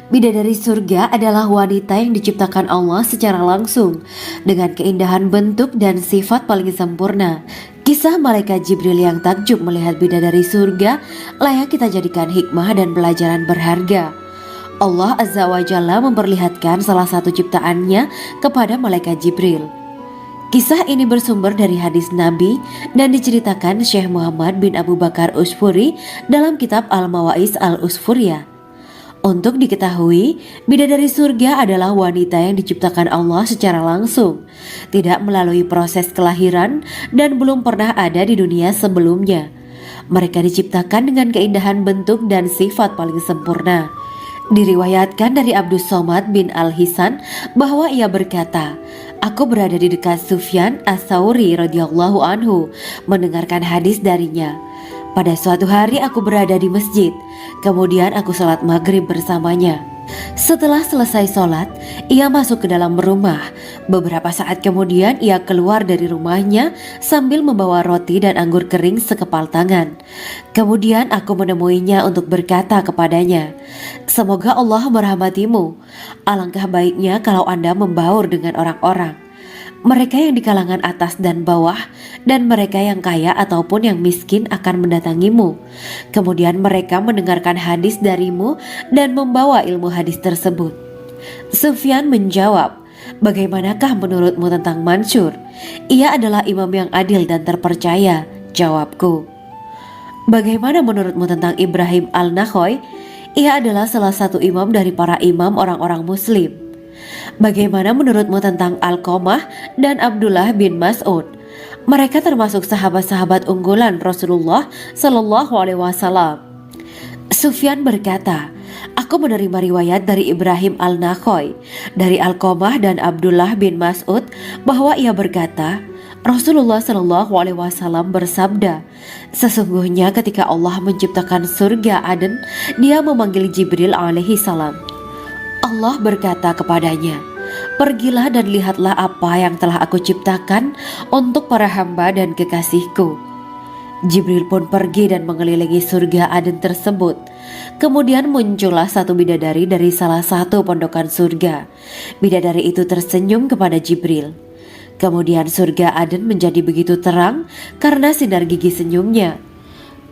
Bidadari surga adalah wanita yang diciptakan Allah secara langsung dengan keindahan bentuk dan sifat paling sempurna. Kisah malaikat Jibril yang takjub melihat bidadari surga layak kita jadikan hikmah dan pelajaran berharga. Allah Azza wa Jalla memperlihatkan salah satu ciptaannya kepada malaikat Jibril. Kisah ini bersumber dari hadis Nabi dan diceritakan Syekh Muhammad bin Abu Bakar Usfuri dalam kitab Al-Mawaiz Al-Usfuriyah. Untuk diketahui, bidadari surga adalah wanita yang diciptakan Allah secara langsung, tidak melalui proses kelahiran dan belum pernah ada di dunia sebelumnya. Mereka diciptakan dengan keindahan bentuk dan sifat paling sempurna. Diriwayatkan dari Abdus Somad bin Al-Hisan bahwa ia berkata, Aku berada di dekat Sufyan As-Sauri radhiyallahu anhu mendengarkan hadis darinya. Pada suatu hari aku berada di masjid, kemudian aku sholat maghrib bersamanya. Setelah selesai sholat, ia masuk ke dalam rumah. Beberapa saat kemudian ia keluar dari rumahnya sambil membawa roti dan anggur kering sekepal tangan. Kemudian aku menemuinya untuk berkata kepadanya, Semoga Allah merahmatimu. Alangkah baiknya kalau Anda membaur dengan orang-orang. Mereka yang di kalangan atas dan bawah, dan mereka yang kaya ataupun yang miskin akan mendatangimu. Kemudian mereka mendengarkan hadis darimu dan membawa ilmu hadis tersebut. Sufyan menjawab, Bagaimanakah menurutmu tentang Mansur? Ia adalah imam yang adil dan terpercaya. Jawabku. Bagaimana menurutmu tentang Ibrahim Al-Nakhoy? Ia adalah salah satu imam dari para imam orang-orang muslim. Bagaimana menurutmu tentang Alqamah dan Abdullah bin Mas'ud? Mereka termasuk sahabat-sahabat unggulan Rasulullah Sallallahu Alaihi Wasallam. Sufyan berkata, Aku menerima riwayat dari Ibrahim Al-Nakhoy, dari Alqamah dan Abdullah bin Mas'ud bahwa ia berkata, Rasulullah Shallallahu Alaihi Wasallam bersabda, sesungguhnya ketika Allah menciptakan surga Aden, Dia memanggil Jibril alaihi salam. Allah berkata kepadanya, pergilah dan lihatlah apa yang telah aku ciptakan untuk para hamba dan kekasihku. Jibril pun pergi dan mengelilingi surga Aden tersebut. Kemudian muncullah satu bidadari dari salah satu pondokan surga. Bidadari itu tersenyum kepada Jibril. Kemudian surga Aden menjadi begitu terang karena sinar gigi senyumnya.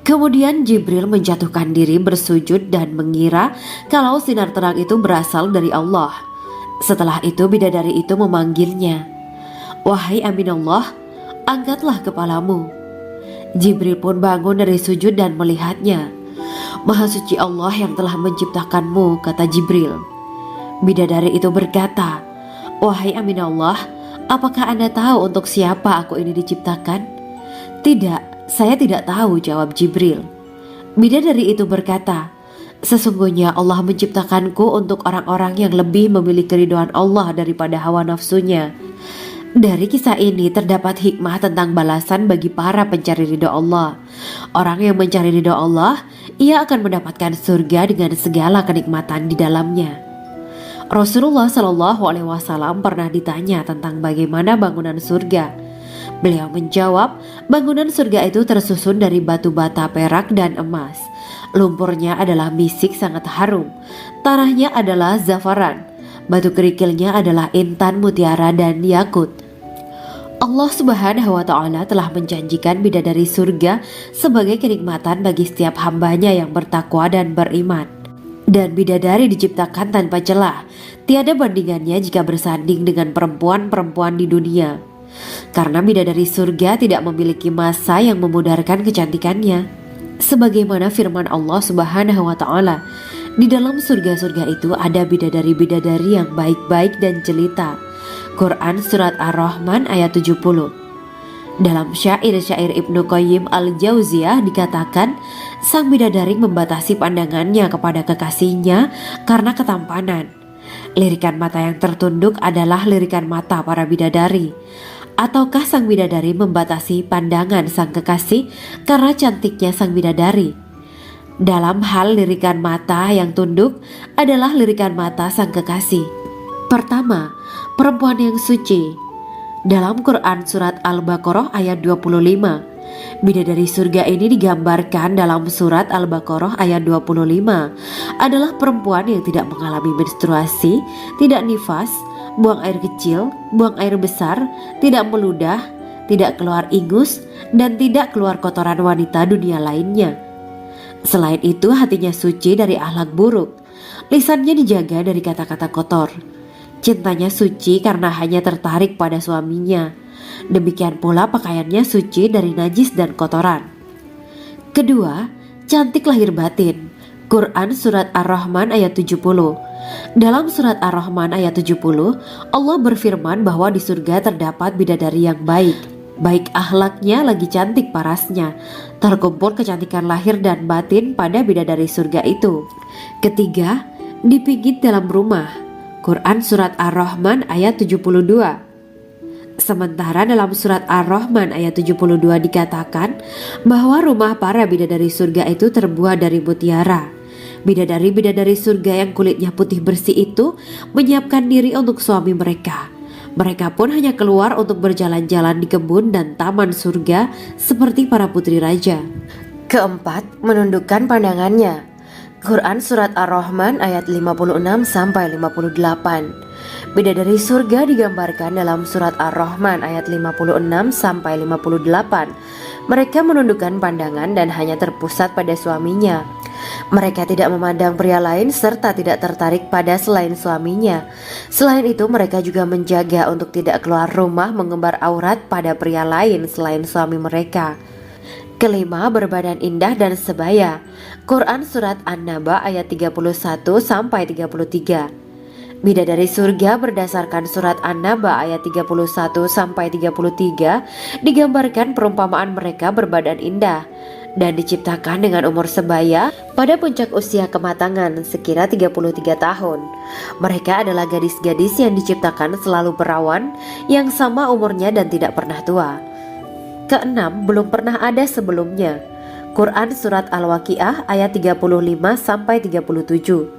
Kemudian Jibril menjatuhkan diri bersujud dan mengira kalau sinar terang itu berasal dari Allah. Setelah itu bidadari itu memanggilnya, wahai Aminullah, angkatlah kepalamu. Jibril pun bangun dari sujud dan melihatnya. Maha suci Allah yang telah menciptakanmu, kata Jibril. Bidadari itu berkata, wahai Aminullah, apakah Anda tahu untuk siapa aku ini diciptakan? Tidak, saya tidak tahu, jawab Jibril. Bidadari itu berkata, sesungguhnya Allah menciptakanku untuk orang-orang yang lebih memilih keridhaan Allah daripada hawa nafsunya. Dari kisah ini terdapat hikmah tentang balasan bagi para pencari ridho Allah. Orang yang mencari ridho Allah, ia akan mendapatkan surga dengan segala kenikmatan di dalamnya. Rasulullah Shallallahu Alaihi Wasallam pernah ditanya tentang bagaimana bangunan surga. Beliau menjawab, bangunan surga itu tersusun dari batu bata, perak, dan emas. Lumpurnya adalah misik sangat harum. Tanahnya adalah zafaran. Batu kerikilnya adalah intan, mutiara, dan yakut. Allah Subhanahu wa Ta'ala telah menjanjikan bidadari surga sebagai kenikmatan bagi setiap hambanya yang bertakwa dan beriman. Dan bidadari diciptakan tanpa celah, tiada bandingannya jika bersanding dengan perempuan-perempuan di dunia. Karena bidadari surga tidak memiliki masa yang memudarkan kecantikannya. Sebagaimana firman Allah Subhanahu wa Ta'ala, di dalam surga-surga itu ada bidadari-bidadari yang baik-baik dan jelita. Quran Surat Ar-Rahman ayat 70. Dalam syair-syair Ibnu Qayyim al-Jauziyah dikatakan, sang bidadari membatasi pandangannya kepada kekasihnya karena ketampanan. Lirikan mata yang tertunduk adalah lirikan mata para bidadari. Ataukah sang bidadari membatasi pandangan sang kekasih karena cantiknya sang bidadari? Dalam hal lirikan mata yang tunduk adalah lirikan mata sang kekasih. Pertama, perempuan yang suci. Dalam Quran Surat Al-Baqarah ayat 25, bidadari surga ini digambarkan dalam Surat Al-Baqarah ayat 25 adalah perempuan yang tidak mengalami menstruasi, tidak nifas, buang air kecil, buang air besar, tidak meludah, tidak keluar ingus, dan tidak keluar kotoran wanita dunia lainnya. Selain itu hatinya suci dari akhlak buruk, lisannya dijaga dari kata-kata kotor. Cintanya suci karena hanya tertarik pada suaminya. Demikian pula pakaiannya suci dari najis dan kotoran. Kedua, cantik lahir batin. Quran Surat Ar-Rahman ayat 70. Dalam Surat Ar-Rahman ayat 70, Allah berfirman bahwa di surga terdapat bidadari yang baik. Baik akhlaknya lagi cantik parasnya. Terkumpul kecantikan lahir dan batin pada bidadari surga itu. Ketiga, dipijit dalam rumah. Quran Surat Ar-Rahman ayat 72. Sementara dalam Surat Ar-Rahman ayat 72 dikatakan bahwa rumah para bidadari surga itu terbuat dari mutiara. Bidadari-bidadari surga yang kulitnya putih bersih itu menyiapkan diri untuk suami mereka. Mereka pun hanya keluar untuk berjalan-jalan di kebun dan taman surga seperti para putri raja. Keempat, menundukkan pandangannya. Quran Surat Ar-Rahman ayat 56-58. Bidadari surga digambarkan dalam Surat Ar-Rahman ayat 56-58. Mereka menundukkan pandangan dan hanya terpusat pada suaminya. Mereka tidak memandang pria lain serta tidak tertarik pada selain suaminya. Selain itu mereka juga menjaga untuk tidak keluar rumah mengembar aurat pada pria lain selain suami mereka. Kelima, berbadan indah dan sebaya. Quran Surat An-Naba ayat 31-33. Bidadari surga berdasarkan Surat An-Naba ayat 31-33 digambarkan perumpamaan mereka berbadan indah. dan diciptakan dengan umur sebaya pada puncak usia kematangan sekira 33 tahun. Mereka adalah gadis-gadis yang diciptakan selalu perawan, yang sama umurnya dan tidak pernah tua. Keenam, belum pernah ada sebelumnya. Quran Surat Al-Waqiah ayat 35-37.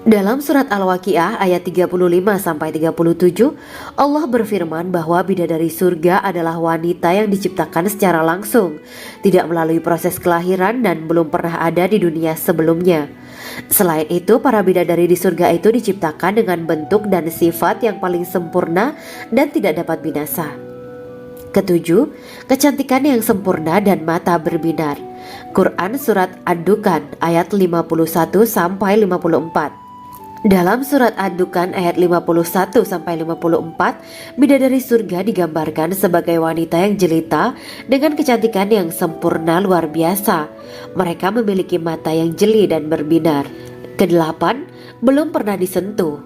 Dalam surat Al-Waqiah ayat 35-37, Allah berfirman bahwa bidadari surga adalah wanita yang diciptakan secara langsung, tidak melalui proses kelahiran dan belum pernah ada di dunia sebelumnya. Selain itu, para bidadari di surga itu diciptakan dengan bentuk dan sifat yang paling sempurna dan tidak dapat binasa. Ketujuh, kecantikan yang sempurna dan mata berbinar. Quran Surat Ad-Dukhan ayat 51-54. Dalam surat Ad-Dukhan ayat 51-54, bidadari surga digambarkan sebagai wanita yang jelita dengan kecantikan yang sempurna luar biasa. Mereka memiliki mata yang jeli dan berbinar. Kedelapan, belum pernah disentuh.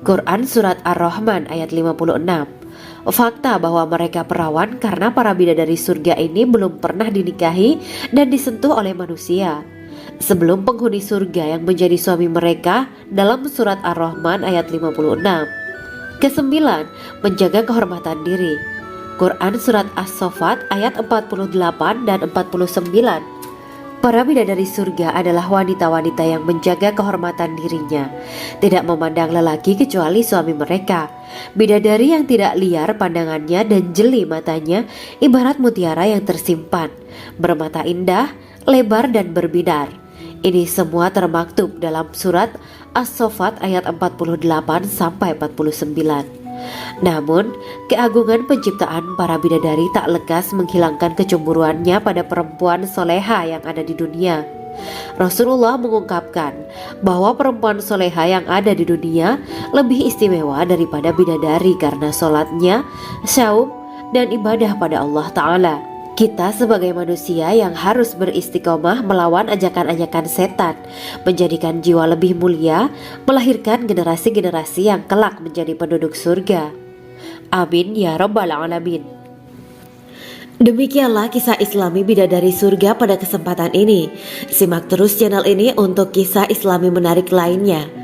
Quran Surat Ar-Rahman ayat 56. Fakta bahwa mereka perawan karena para bidadari surga ini belum pernah dinikahi dan disentuh oleh manusia sebelum penghuni surga yang menjadi suami mereka dalam surat Ar-Rahman ayat 56. Kesembilan, menjaga kehormatan diri. Quran Surat As-Saffat ayat 48 dan 49. Para bidadari surga adalah wanita-wanita yang menjaga kehormatan dirinya, tidak memandang lelaki kecuali suami mereka. Bidadari yang tidak liar pandangannya dan jeli matanya ibarat mutiara yang tersimpan, bermata indah, lebar dan berbinar. Ini semua termaktub dalam surat As-Saffat ayat 48-49. Namun, keagungan penciptaan para bidadari tak lekas menghilangkan kecemburuannya pada perempuan soleha yang ada di dunia. Rasulullah mengungkapkan bahwa perempuan soleha yang ada di dunia lebih istimewa daripada bidadari karena sholatnya, syaum, dan ibadah pada Allah Ta'ala. Kita sebagai manusia yang harus beristiqomah melawan ajakan-ajakan setan, menjadikan jiwa lebih mulia, melahirkan generasi-generasi yang kelak menjadi penduduk surga. Amin ya Rabbal Alamin. Demikianlah kisah Islami bidadari surga pada kesempatan ini. Simak terus channel ini untuk kisah Islami menarik lainnya.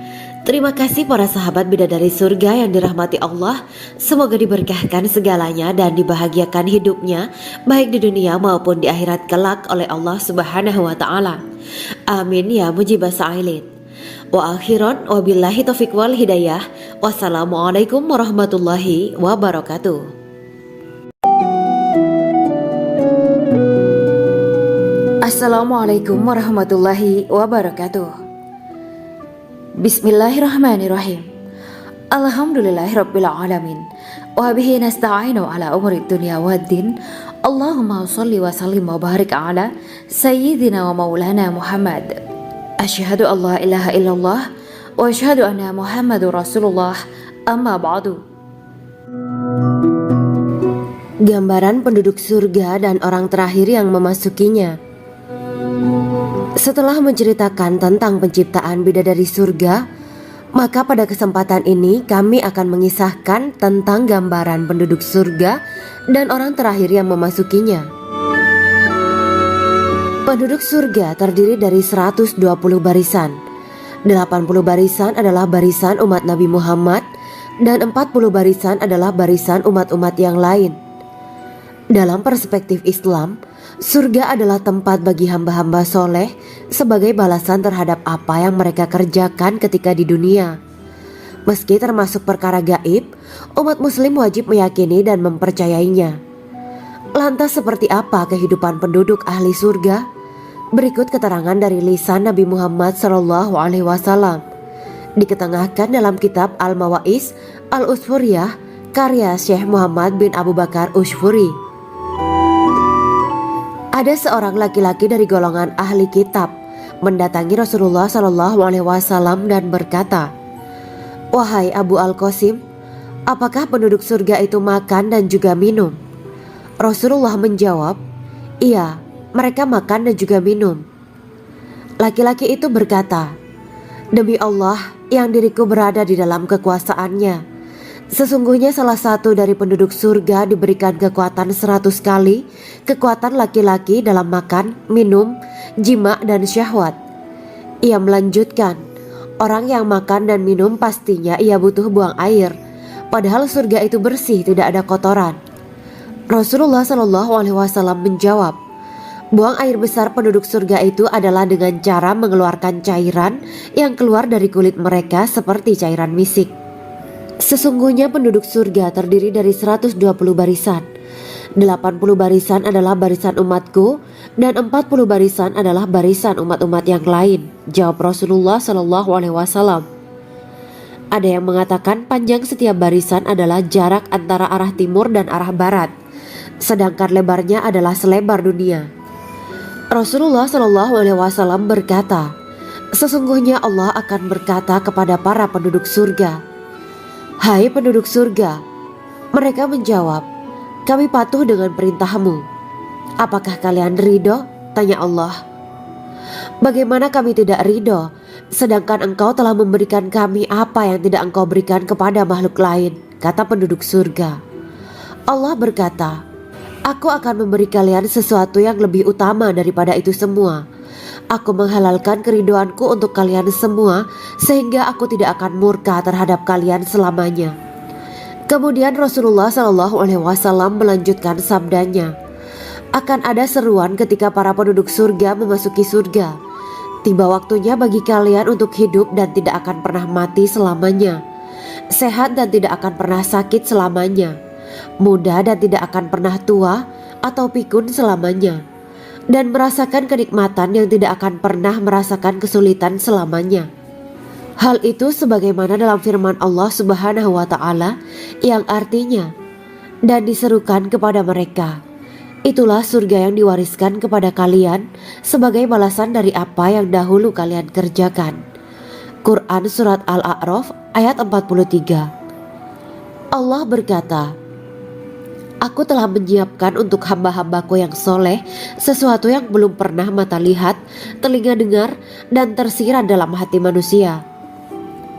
Terima kasih para sahabat bidadari surga yang dirahmati Allah. Semoga diberkahkan segalanya dan dibahagiakan hidupnya, baik di dunia maupun di akhirat kelak oleh Allah Subhanahu wa Ta'ala. Amin ya mujibah sa'ilin. Wa akhiran wabillahi taufiq wal hidayah. Wassalamualaikum warahmatullahi wabarakatuh. Assalamualaikum warahmatullahi wabarakatuh. Bismillahirrahmanirrahim. Alhamdulillahirabbil alamin. Wa bihi nasta'inu ala umuri dunya waddin. Allahumma shalli wa sallim wa barik ala sayyidina wa maulana Muhammad. Asyhadu an la ilaha illallah wa asyhadu anna Muhammadur Rasulullah. Amma ba'du. Gambaran penduduk surga dan orang terakhir yang memasukinya. Setelah menceritakan tentang penciptaan bidadari surga, maka pada kesempatan ini kami akan mengisahkan tentang gambaran penduduk surga dan orang terakhir yang memasukinya. Penduduk surga terdiri dari 120 barisan. 80 barisan adalah barisan umat Nabi Muhammad dan 40 barisan adalah barisan umat-umat yang lain. Dalam perspektif Islam, surga adalah tempat bagi hamba-hamba soleh sebagai balasan terhadap apa yang mereka kerjakan ketika di dunia. Meski termasuk perkara gaib, umat muslim wajib meyakini dan mempercayainya. Lantas seperti apa kehidupan penduduk ahli surga? Berikut keterangan dari lisan Nabi Muhammad SAW, diketengahkan dalam kitab Al-Mawa'is Al-Usfuriyah karya Syekh Muhammad bin Abu Bakar Ushfuri. Ada seorang laki-laki dari golongan ahli kitab mendatangi Rasulullah SAW dan berkata, "Wahai Abu Al-Qasim, apakah penduduk surga itu makan dan juga minum?" Rasulullah menjawab, "Iya, mereka makan dan juga minum." Laki-laki itu berkata, "Demi Allah yang diriku berada di dalam kekuasaannya, Sesungguhnya salah satu dari penduduk surga diberikan kekuatan 100 kali kekuatan laki-laki dalam makan, minum, jima, dan syahwat. Ia melanjutkan, orang yang makan dan minum pastinya ia butuh buang air, padahal surga itu bersih, tidak ada kotoran. Rasulullah SAW menjawab, buang air besar penduduk surga itu adalah dengan cara mengeluarkan cairan yang keluar dari kulit mereka seperti cairan misik. Sesungguhnya penduduk surga terdiri dari 120 barisan. 80 barisan adalah barisan umatku dan 40 barisan adalah barisan umat-umat yang lain, jawab Rasulullah SAW. Ada yang mengatakan panjang setiap barisan adalah jarak antara arah timur dan arah barat, sedangkan lebarnya adalah selebar dunia. Rasulullah SAW berkata, sesungguhnya Allah akan berkata kepada para penduduk surga, hai penduduk surga. Mereka menjawab, kami patuh dengan perintahmu. Apakah kalian ridho? Tanya Allah. Bagaimana kami tidak ridho, sedangkan engkau telah memberikan kami apa yang tidak engkau berikan kepada makhluk lain, kata penduduk surga. Allah berkata, aku akan memberi kalian sesuatu yang lebih utama daripada itu semua. Aku menghalalkan keridoanku untuk kalian semua sehingga aku tidak akan murka terhadap kalian selamanya. Kemudian Rasulullah SAW melanjutkan sabdanya, akan ada seruan ketika para penduduk surga memasuki surga. Tiba waktunya bagi kalian untuk hidup dan tidak akan pernah mati selamanya, sehat dan tidak akan pernah sakit selamanya, muda dan tidak akan pernah tua atau pikun selamanya, dan merasakan kenikmatan yang tidak akan pernah merasakan kesulitan selamanya. Hal itu sebagaimana dalam firman Allah Subhanahu wa Ta'ala yang artinya, dan diserukan kepada mereka, itulah surga yang diwariskan kepada kalian sebagai balasan dari apa yang dahulu kalian kerjakan. Quran Surat Al-A'raf ayat 43. Allah berkata, aku telah menyiapkan untuk hamba-hambaku yang soleh sesuatu yang belum pernah mata lihat, telinga dengar, dan tersirat dalam hati manusia.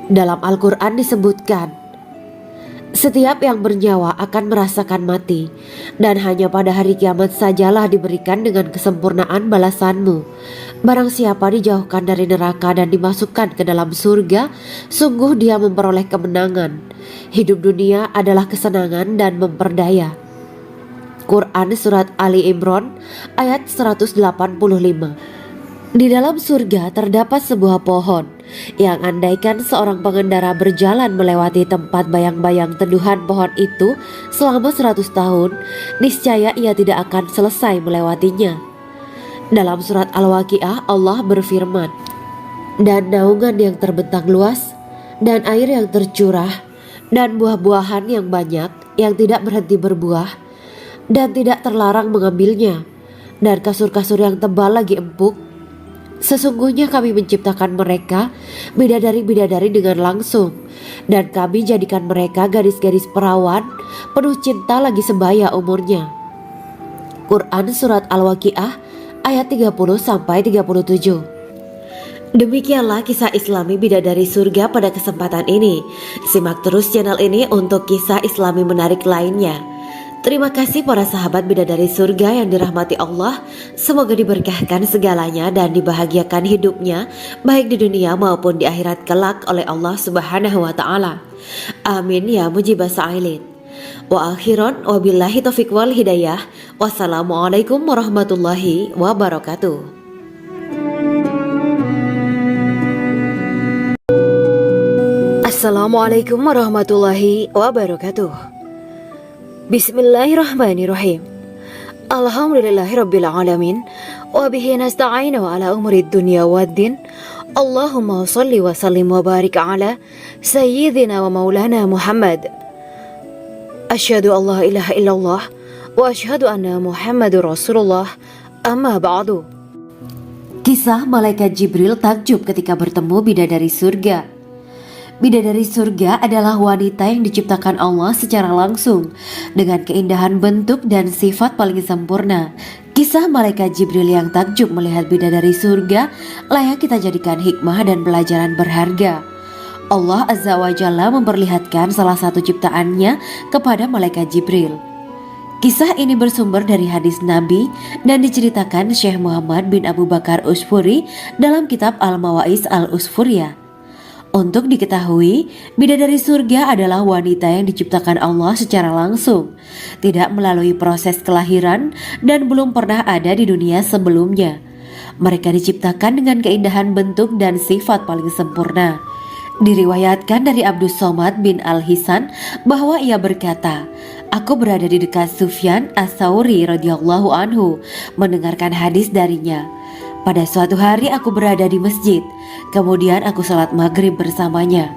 Dalam Al-Quran disebutkan, setiap yang bernyawa akan merasakan mati, dan hanya pada hari kiamat sajalah diberikan dengan kesempurnaan balasanmu. Barang siapa dijauhkan dari neraka dan dimasukkan ke dalam surga, sungguh dia memperoleh kemenangan. Hidup dunia adalah kesenangan dan memperdaya. Quran Surat Ali Imran ayat 185. Di dalam surga terdapat sebuah pohon yang andaikan seorang pengendara berjalan melewati tempat bayang-bayang teduhan pohon itu selama 100 tahun, niscaya ia tidak akan selesai melewatinya. Dalam surat Al-Waqiah Allah berfirman, dan naungan yang terbentang luas, dan air yang tercurah, dan buah-buahan yang banyak yang tidak berhenti berbuah, dan tidak terlarang mengambilnya, dan kasur-kasur yang tebal lagi empuk. Sesungguhnya kami menciptakan mereka bidadari-bidadari dengan langsung, dan kami jadikan mereka gadis-gadis perawan penuh cinta lagi sebaya umurnya. Quran Surat Al-Waqiah ayat 30-37. Demikianlah kisah Islami bidadari surga pada kesempatan ini. Simak terus channel ini untuk kisah Islami menarik lainnya. Terima kasih para sahabat bidadari surga yang dirahmati Allah. Semoga diberkahkan segalanya dan dibahagiakan hidupnya baik di dunia maupun di akhirat kelak oleh Allah Subhanahu wa Ta'ala. Amin ya mujibah sa'ilin. Wa akhiran wabillahi taufiq wal hidayah. Wassalamualaikum warahmatullahi wabarakatuh. Assalamualaikum warahmatullahi wabarakatuh. Bismillahirrahmanirrahim. Alhamdulillahirabbil alamin wa bihi nasta'inu ala umuri dunya waddin. Allahumma shalli wa sallim wa barik ala sayyidina wa maulana Muhammad. Asyhadu an la ilaha illallah wa asyhadu anna Muhammadur Rasulullah. Amma ba'du. Kisah malaikat Jibril takjub ketika bertemu bidadari surga. Bidadari surga adalah wanita yang diciptakan Allah secara langsung dengan keindahan bentuk dan sifat paling sempurna. Kisah malaikat Jibril yang takjub melihat bidadari surga layak kita jadikan hikmah dan pelajaran berharga. Allah Azza wa Jalla memperlihatkan salah satu ciptaannya kepada malaikat Jibril. Kisah ini bersumber dari hadis Nabi dan diceritakan Syekh Muhammad bin Abu Bakar Usfuri dalam kitab Al-Mawaiz Al-Usfuriyah. Untuk diketahui, bidadari surga adalah wanita yang diciptakan Allah secara langsung, tidak melalui proses kelahiran dan belum pernah ada di dunia sebelumnya. Mereka diciptakan dengan keindahan bentuk dan sifat paling sempurna. Diriwayatkan dari Abdus Somad bin Al-Hisan bahwa ia berkata, "Aku berada di dekat Sufyan Ats-Tsauri radhiyallahu anhu mendengarkan hadis darinya. Pada suatu hari aku berada di masjid, kemudian aku sholat maghrib bersamanya.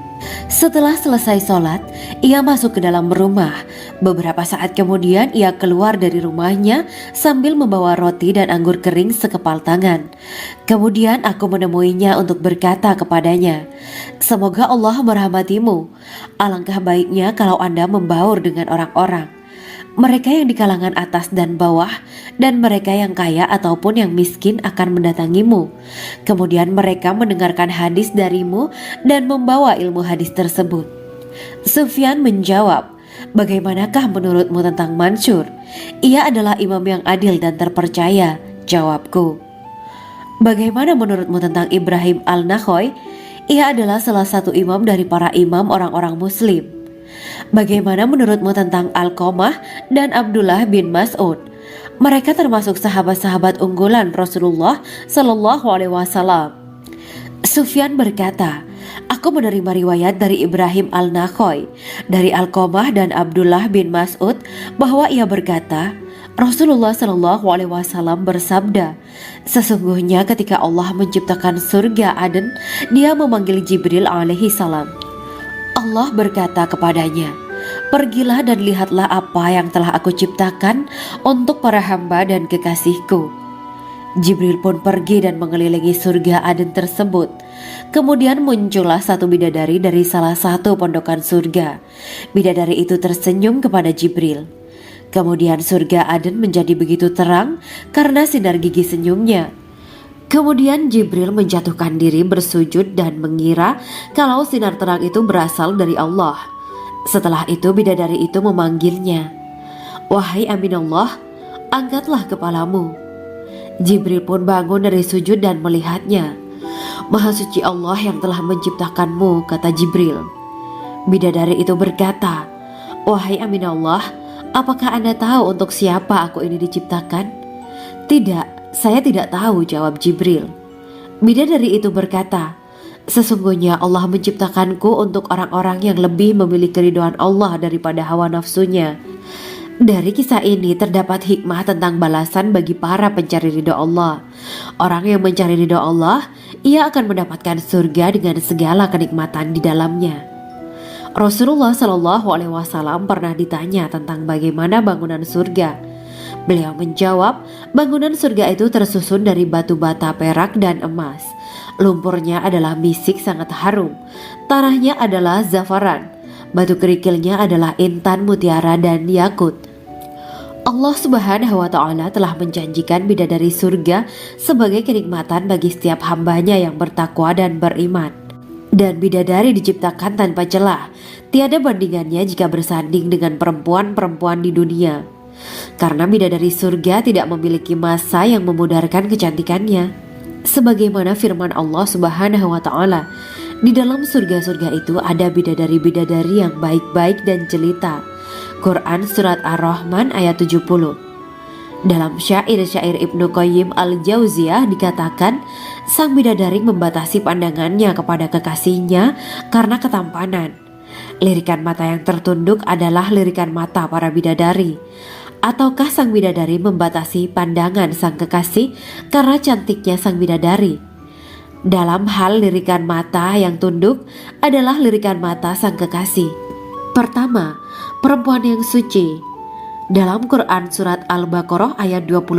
Setelah selesai sholat, ia masuk ke dalam rumah. Beberapa saat kemudian ia keluar dari rumahnya sambil membawa roti dan anggur kering sekepal tangan. Kemudian aku menemuinya untuk berkata kepadanya, 'Semoga Allah merahmatimu. Alangkah baiknya kalau Anda membaur dengan orang-orang. Mereka yang di kalangan atas dan bawah, dan mereka yang kaya ataupun yang miskin akan mendatangimu. Kemudian mereka mendengarkan hadis darimu dan membawa ilmu hadis tersebut.' Sufyan menjawab, 'Bagaimanakah menurutmu tentang Mansur? Ia adalah imam yang adil dan terpercaya.' Jawabku, 'Bagaimana menurutmu tentang Ibrahim Al-Nakhoy? Ia adalah salah satu imam dari para imam orang-orang muslim.' 'Bagaimana menurutmu tentang Alqamah dan Abdullah bin Mas'ud? Mereka termasuk sahabat-sahabat unggulan Rasulullah Shallallahu Alaihi Wasallam.' Sufyan berkata, 'Aku menerima riwayat dari Ibrahim Al-Nakhoy, dari Alqamah dan Abdullah bin Mas'ud bahwa ia berkata, Rasulullah Shallallahu Alaihi Wasallam bersabda, sesungguhnya ketika Allah menciptakan surga Aden, Dia memanggil Jibril alaihi salam. Allah berkata kepadanya, pergilah dan lihatlah apa yang telah aku ciptakan untuk para hamba dan kekasihku. Jibril pun pergi dan mengelilingi surga Aden tersebut. Kemudian muncullah satu bidadari dari salah satu pondokan surga. Bidadari itu tersenyum kepada Jibril. Kemudian surga Aden menjadi begitu terang karena sinar gigi senyumnya. Kemudian Jibril menjatuhkan diri bersujud dan mengira kalau sinar terang itu berasal dari Allah. Setelah itu bidadari itu memanggilnya, wahai Aminullah, angkatlah kepalamu. Jibril pun bangun dari sujud dan melihatnya. Maha suci Allah yang telah menciptakanmu, kata Jibril. Bidadari itu berkata, wahai Aminullah, apakah Anda tahu untuk siapa aku ini diciptakan? Tidak, saya tidak tahu, jawab Jibril. Bidadari itu berkata, sesungguhnya Allah menciptakanku untuk orang-orang yang lebih memilih keridhaan Allah daripada hawa nafsunya. Dari kisah ini terdapat hikmah tentang balasan bagi para pencari ridha Allah. Orang yang mencari ridha Allah, ia akan mendapatkan surga dengan segala kenikmatan di dalamnya. Rasulullah Shallallahu Alaihi Wasallam pernah ditanya tentang bagaimana bangunan surga. Beliau menjawab, bangunan surga itu tersusun dari batu bata, perak, dan emas. Lumpurnya adalah misik sangat harum. Tanahnya adalah zafaran. Batu kerikilnya adalah intan, mutiara, dan yakut. Allah Subhanahu wa Ta'ala telah menjanjikan bidadari surga sebagai kenikmatan bagi setiap hambanya yang bertakwa dan beriman. Dan bidadari diciptakan tanpa celah. Tiada bandingannya jika bersanding dengan perempuan-perempuan di dunia. Karena bidadari surga tidak memiliki masa yang memudarkan kecantikannya. Sebagaimana firman Allah Subhanahu wa Ta'ala, di dalam surga-surga itu ada bidadari-bidadari yang baik-baik dan jelita. Quran Surat Ar-Rahman ayat 70. Dalam syair-syair Ibnu Qayyim Al-Jauziyah dikatakan, sang bidadari membatasi pandangannya kepada kekasihnya karena ketampanan. Lirikan mata yang tertunduk adalah lirikan mata para bidadari. Ataukah sang bidadari membatasi pandangan sang kekasih karena cantiknya sang bidadari? Dalam hal lirikan mata yang tunduk adalah lirikan mata sang kekasih. Pertama, perempuan yang suci. Dalam Quran Surat Al-Baqarah ayat 25,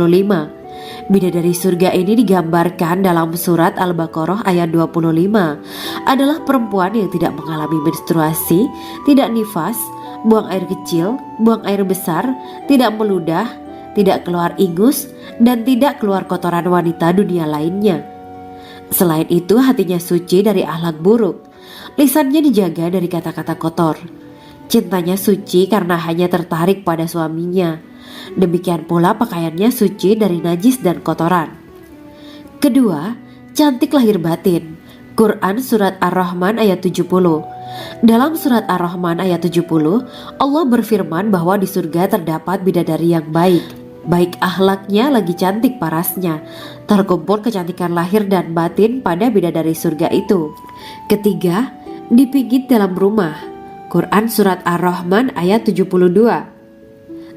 bidadari surga ini digambarkan dalam Surat Al-Baqarah ayat 25 adalah perempuan yang tidak mengalami menstruasi, tidak nifas, buang air kecil, buang air besar, tidak meludah, tidak keluar ingus, dan tidak keluar kotoran wanita dunia lainnya. Selain itu hatinya suci dari akhlak buruk. Lisannya dijaga dari kata-kata kotor. Cintanya suci karena hanya tertarik pada suaminya. Demikian pula pakaiannya suci dari najis dan kotoran. Kedua, cantik lahir batin. Quran Surat Ar-Rahman ayat 70. Dalam Surat Ar-Rahman ayat 70, Allah berfirman bahwa di surga terdapat bidadari yang baik. Baik akhlaknya lagi cantik parasnya. Terkumpul kecantikan lahir dan batin pada bidadari surga itu. Ketiga, dipijit dalam rumah. Quran Surat Ar-Rahman ayat 72.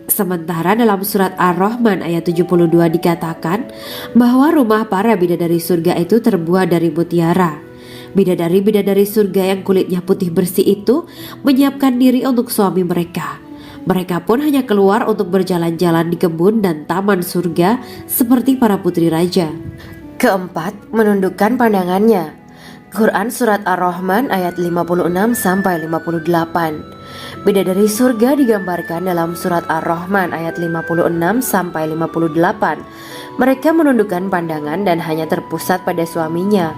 Sementara dalam Surat Ar-Rahman ayat 72 dikatakan bahwa rumah para bidadari surga itu terbuat dari mutiara. Bidadari-bidadari surga yang kulitnya putih bersih itu menyiapkan diri untuk suami mereka. Mereka pun hanya keluar untuk berjalan-jalan di kebun dan taman surga seperti para putri raja. Keempat, menundukkan pandangannya. Quran Surat Ar-Rahman ayat 56-58. Bidadari surga digambarkan dalam Surat Ar-Rahman ayat 56-58. Mereka menundukkan pandangan dan hanya terpusat pada suaminya.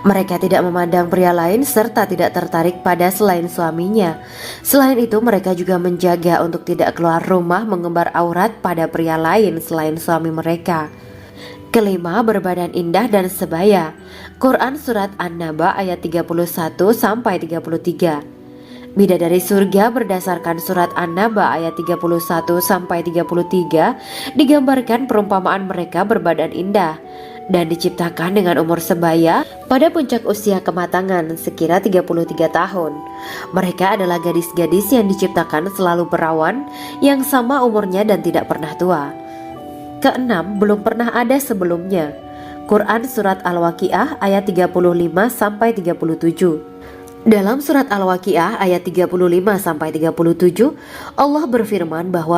Mereka tidak memandang pria lain serta tidak tertarik pada selain suaminya. Selain itu mereka juga menjaga untuk tidak keluar rumah mengembar aurat pada pria lain selain suami mereka. Kelima, berbadan indah dan sebaya. Quran Surat An-Naba ayat 31-33. Bidadari surga berdasarkan Surat An-Naba ayat 31-33 digambarkan perumpamaan mereka berbadan indah dan diciptakan dengan umur sebaya pada puncak usia kematangan sekira 33 tahun. Mereka adalah gadis-gadis yang diciptakan selalu perawan yang sama umurnya dan tidak pernah tua. Keenam, belum pernah ada sebelumnya. Quran Surat Al-Waqiah ayat 35-37. Dalam Surat Al-Waqiah ayat 35-37, Allah berfirman bahwa